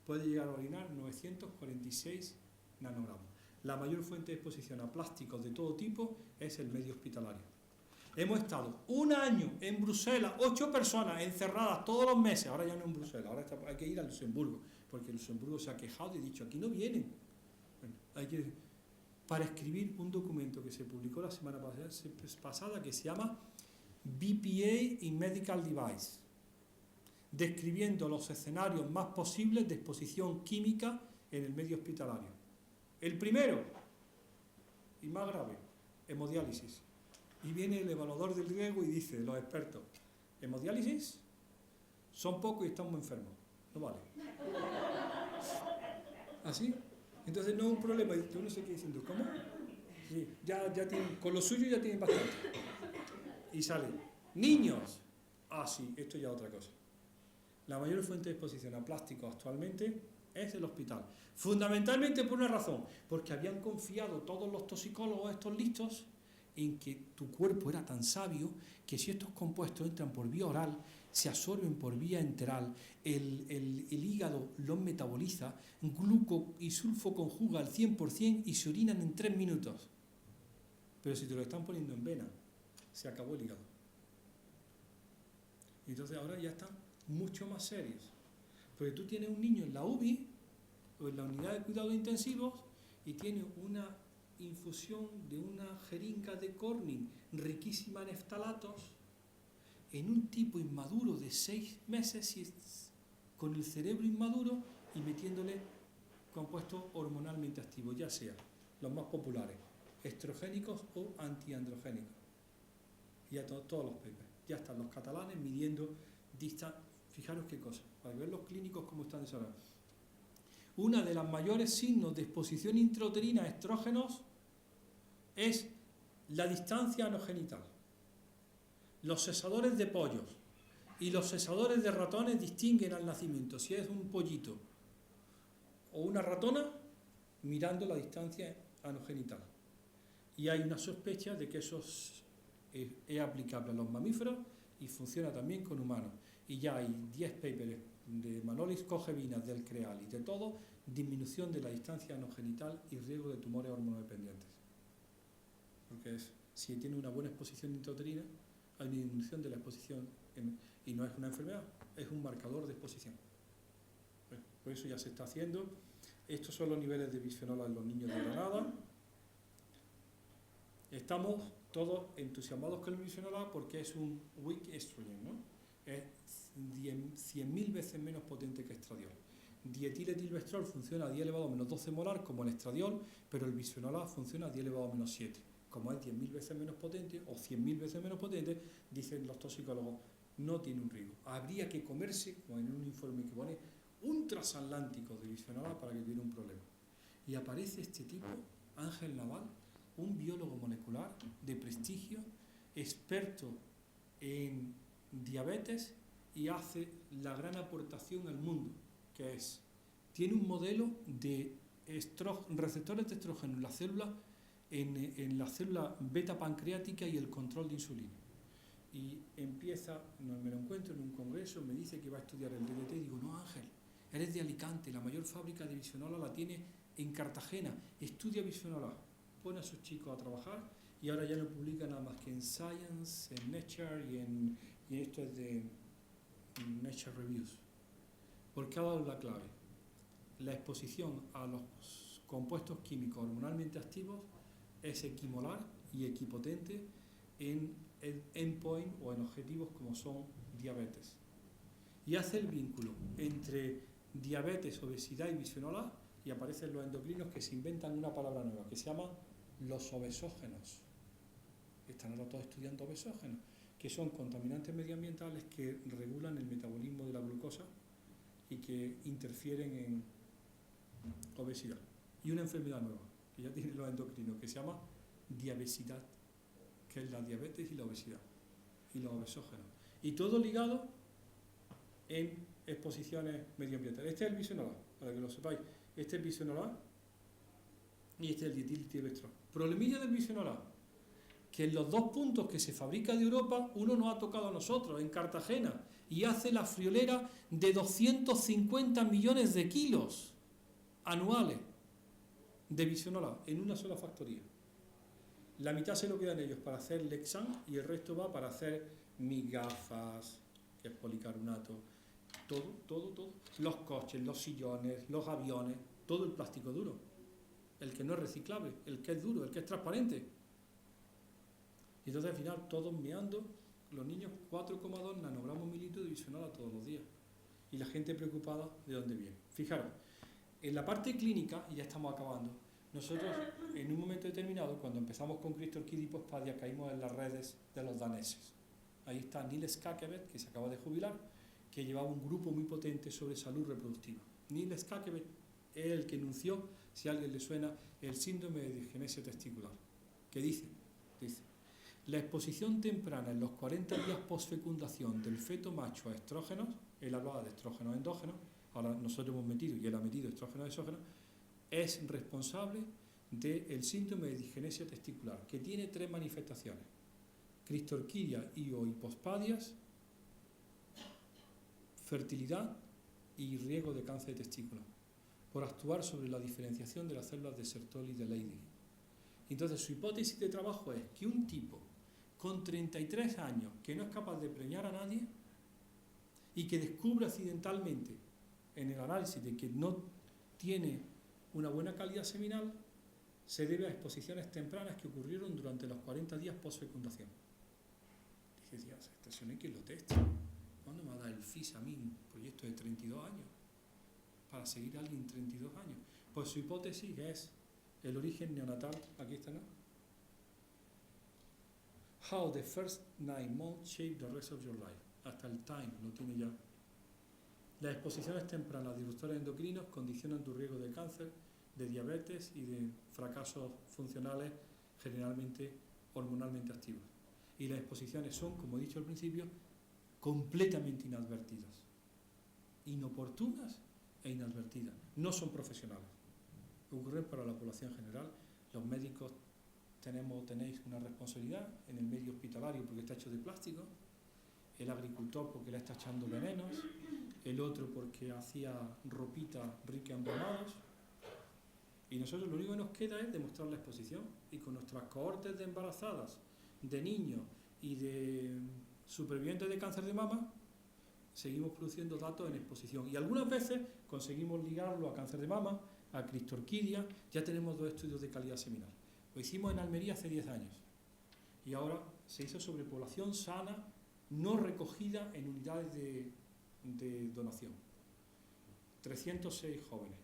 puede llegar a orinar 946 nanogramos. La mayor fuente de exposición a plásticos de todo tipo es el medio hospitalario. Hemos estado un año en Bruselas, 8 personas encerradas todos los meses, ahora ya no en Bruselas, ahora hay que ir a Luxemburgo, porque Luxemburgo se ha quejado y ha dicho, aquí no vienen. Bueno, para escribir un documento que se publicó la semana pasada que se llama BPA in Medical Device, describiendo los escenarios más posibles de exposición química en el medio hospitalario. El primero, y más grave, hemodiálisis. Y viene el evaluador del riesgo y dice, los expertos, hemodiálisis, son pocos y estamos enfermos, no vale. ¿Así? Entonces no es un problema, uno se queda diciendo, ¿cómo? Sí, ya tienen, con lo suyo ya tienen bastante. Y sale, niños, sí, esto ya es otra cosa. La mayor fuente de exposición a plásticos actualmente es el hospital. Fundamentalmente por una razón, porque habían confiado todos los toxicólogos estos listos en que tu cuerpo era tan sabio que si estos compuestos entran por vía oral, se absorben por vía enteral, el hígado los metaboliza, gluco y sulfo conjuga al 100% y se orinan en 3 minutos. Pero si te lo están poniendo en vena, se acabó el hígado. Y entonces ahora ya están mucho más serios. Porque tú tienes un niño en la UBI o en la unidad de cuidados intensivos y tiene una infusión de una jeringa de Corning riquísima en eftalatos en un tipo inmaduro de 6 meses y con el cerebro inmaduro y metiéndole compuestos hormonalmente activos, ya sea los más populares, estrogénicos o antiandrogénicos. Y ya todos los papers. Ya están los catalanes midiendo distancia. Fijaros qué cosa, para ver los clínicos cómo están desarrollados. Una de las mayores signos de exposición intrauterina a estrógenos es la distancia anogenital. Los sesadores de pollos y los sesadores de ratones distinguen al nacimiento si es un pollito o una ratona mirando la distancia anogenital. Y hay una sospecha de que eso es aplicable a los mamíferos y funciona también con humanos. Y ya hay 10 papers de Manolis Cogevinas, del CREAL y de todo, disminución de la distancia anogenital y riesgo de tumores hormonodependientes. Porque si tiene una buena exposición intrauterina, hay disminución de la exposición, y no es una enfermedad, es un marcador de exposición. Por eso ya se está haciendo. Estos son los niveles de bisfenol A en los niños de Granada. Estamos todos entusiasmados con el bisfenol A porque es un weak estrogen, ¿no? Es 100.000 veces menos potente que estradiol. Dietiletilvestrol funciona a 10 elevado a menos 12 molar como el estradiol, pero el bisfenol A funciona a 10 elevado a menos 7. Como es 10.000 veces menos potente o 100.000 veces menos potente, dicen los toxicólogos, no tiene un riesgo. Habría que comerse, como en un informe que pone, un transatlántico de bisfenol A para que tuviera un problema. Y aparece este tipo, Ángel Naval, un biólogo molecular de prestigio, experto en diabetes y hace la gran aportación al mundo, que es, tiene un modelo de receptores de estrógeno en la célula beta pancreática y el control de insulina. Y empieza, me lo encuentro en un congreso, me dice que va a estudiar el DDT y digo, no Ángel, eres de Alicante, la mayor fábrica de bisfenol A la tiene en Cartagena, estudia bisfenol A, pone a sus chicos a trabajar y ahora ya no publica nada más que en Science, en Nature y esto es de Nature Reviews. Porque ha dado la clave. La exposición a los compuestos químicos hormonalmente activos es equimolar y equipotente en endpoint o en objetivos como son diabetes. Y hace el vínculo entre diabetes, obesidad y bisfenol A y aparecen los endocrinos que se inventan una palabra nueva que se llama los obesógenos. Están ahora todos estudiando obesógenos, que son contaminantes medioambientales que regulan el metabolismo de la glucosa y que interfieren en obesidad. Y una enfermedad nueva, que ya tienen los endocrinos, que se llama diabesidad, que es la diabetes y la obesidad, y los obesógenos. Y todo ligado en exposiciones medioambientales. Este es el bisfenol A, para que lo sepáis. Este es el bisfenol A y este es el dietilvestrol. Problemilla del bisfenol A, que en los 2 puntos que se fabrica de Europa, uno nos ha tocado a nosotros, en Cartagena, y hace la friolera de 250 millones de kilos anuales de bisfenol A en una sola factoría. La mitad se lo quedan ellos para hacer Lexan y el resto va para hacer mis gafas, que es policarbonato, todo. Los coches, los sillones, los aviones, todo el plástico duro. El que no es reciclable, el que es duro, el que es transparente. Y entonces al final todos meando, los niños 4,2 nanogramos mililitro divisional a todos los días. Y la gente preocupada de dónde viene. Fijaros, en la parte clínica, y ya estamos acabando, nosotros en un momento determinado, cuando empezamos con CRISPR-Cas y Pospadia, caímos en las redes de los daneses. Ahí está Niels Kakebet, que se acaba de jubilar, que llevaba un grupo muy potente sobre salud reproductiva. Niels Kakebet es el que enunció, si a alguien le suena, el síndrome de disgenesia testicular, que dice, la exposición temprana en los 40 días postfecundación del feto macho a estrógenos, él hablaba de estrógenos endógenos, ahora nosotros hemos metido y él ha metido estrógenos exógenos, es responsable del síndrome de disgenesia testicular, que tiene 3 manifestaciones: cristorquidia y o hipospadias, fertilidad y riesgo de cáncer de testículo, por actuar sobre la diferenciación de las células de Sertoli y de Leydig. Entonces su hipótesis de trabajo es que un tipo con 33 años que no es capaz de preñar a nadie y que descubre accidentalmente en el análisis de que no tiene una buena calidad seminal, se debe a exposiciones tempranas que ocurrieron durante los 40 días post-fecundación. Dije, Dios, esta no hay quien lo teste. ¿Cuándo me va a dar el FIS a mí un proyecto de 32 años? Para seguir a alguien 32 años. Pues su hipótesis es el origen neonatal, aquí está, ¿no? How the first 9 months shape the rest of your life. Hasta el time lo tiene ya. Las exposiciones tempranas de disruptores endocrinos condicionan tu riesgo de cáncer, de diabetes y de fracasos funcionales generalmente hormonalmente activos. Y las exposiciones son, como he dicho al principio, completamente inadvertidas, inoportunas e inadvertidas. No son profesionales. Ocurren para la población general. Los médicos tenéis una responsabilidad en el medio hospitalario porque está hecho de plástico, el agricultor porque le está echando venenos, el otro porque hacía ropita rica en bromados, y nosotros lo único que nos queda es demostrar la exposición, y con nuestras cohortes de embarazadas, de niños y de supervivientes de cáncer de mama, seguimos produciendo datos en exposición, y algunas veces conseguimos ligarlo a cáncer de mama, a cristorquidia. Ya tenemos 2 estudios de calidad seminal. Lo hicimos en Almería hace 10 años y ahora se hizo sobre población sana no recogida en unidades de donación. 306 jóvenes,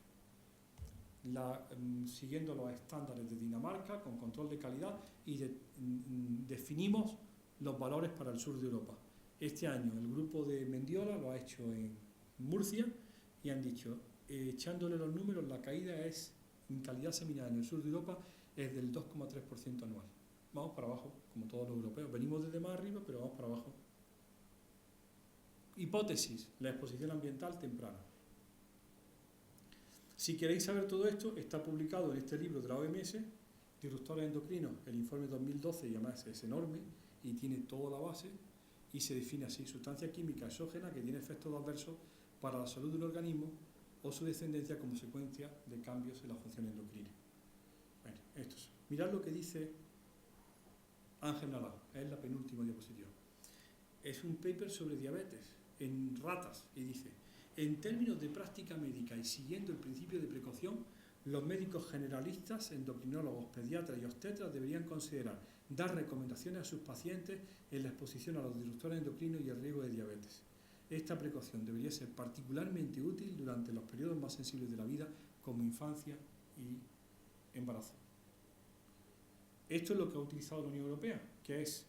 siguiendo los estándares de Dinamarca, con control de calidad, y definimos los valores para el sur de Europa. Este año el grupo de Mendiola lo ha hecho en Murcia y han dicho, echándole los números, la caída es, en calidad seminal en el sur de Europa, es del 2,3% anual. Vamos para abajo, como todos los europeos. Venimos desde más arriba, pero vamos para abajo. Hipótesis, la exposición ambiental temprana. Si queréis saber todo esto, está publicado en este libro de la OMS, Disruptores endocrinos, el informe 2012, y además es enorme y tiene toda la base, y se define así: sustancia química exógena que tiene efectos adversos para la salud del organismo o su descendencia como consecuencia de cambios en la función endocrina. Bueno, esto es. Mirad lo que dice Ángel Nadal, es la penúltima diapositiva. Es un paper sobre diabetes en ratas y dice: en términos de práctica médica y siguiendo el principio de precaución, los médicos generalistas, endocrinólogos, pediatras y obstetras deberían considerar dar recomendaciones a sus pacientes en la exposición a los disruptores endocrinos y el riesgo de diabetes. Esta precaución debería ser particularmente útil durante los periodos más sensibles de la vida, como infancia y embarazo. Esto es lo que ha utilizado la Unión Europea, que es,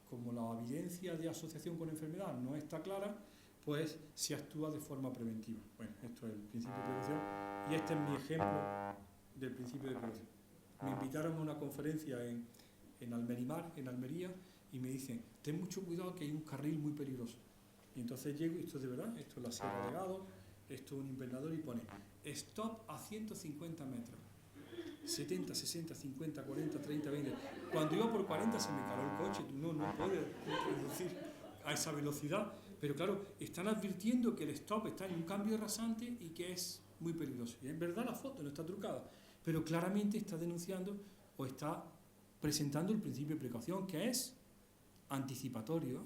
como la evidencia de asociación con enfermedad no está clara, pues se actúa de forma preventiva. Bueno, esto es el principio de precaución y este es mi ejemplo del principio de precaución. Me invitaron a una conferencia en Almerimar, en Almería, y me dicen: ten mucho cuidado que hay un carril muy peligroso. Y entonces llego, y esto es de verdad, esto es la Sierra de Gado, esto es un invernadero, y pone stop a 150 metros. 70, 60, 50, 40, 30, 20. Cuando iba por 40 se me caló el coche. Tú no puedes conducir a esa velocidad. Pero claro, están advirtiendo que el stop está en un cambio rasante y que es muy peligroso. Y es verdad, la foto no está trucada, pero claramente está denunciando o está presentando el principio de precaución, que es anticipatorio.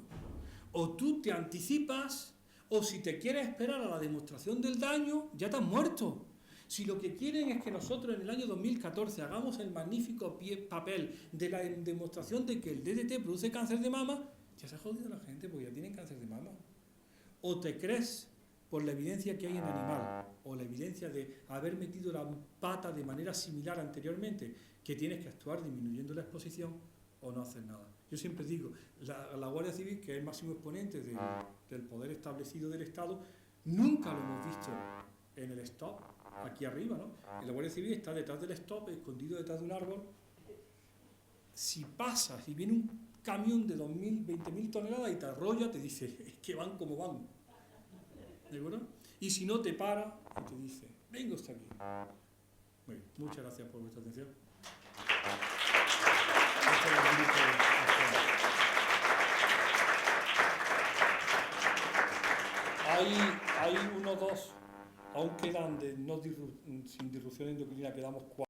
O tú te anticipas, o si te quieres esperar a la demostración del daño, ya te has muerto. Si lo que quieren es que nosotros en el año 2014 hagamos el magnífico papel de la demostración de que el DDT produce cáncer de mama, ya se ha jodido la gente porque ya tienen cáncer de mama. O te crees, por la evidencia que hay en animal, o la evidencia de haber metido la pata de manera similar anteriormente, que tienes que actuar disminuyendo la exposición, o no hacer nada. Yo siempre digo, la Guardia Civil, que es el máximo exponente del poder establecido del Estado, nunca lo hemos visto en el stop, aquí arriba, ¿no? La Guardia Civil está detrás del stop, escondido detrás de un árbol. Si pasas y viene un camión de 2.000, 20.000 toneladas y te arrolla, te dice, es que van como van. ¿De acuerdo? Y si no, te para y te dice, venga usted aquí. Bueno, muchas gracias por vuestra atención. Hay uno, dos, aún quedan sin disrupción endocrina, quedamos 4.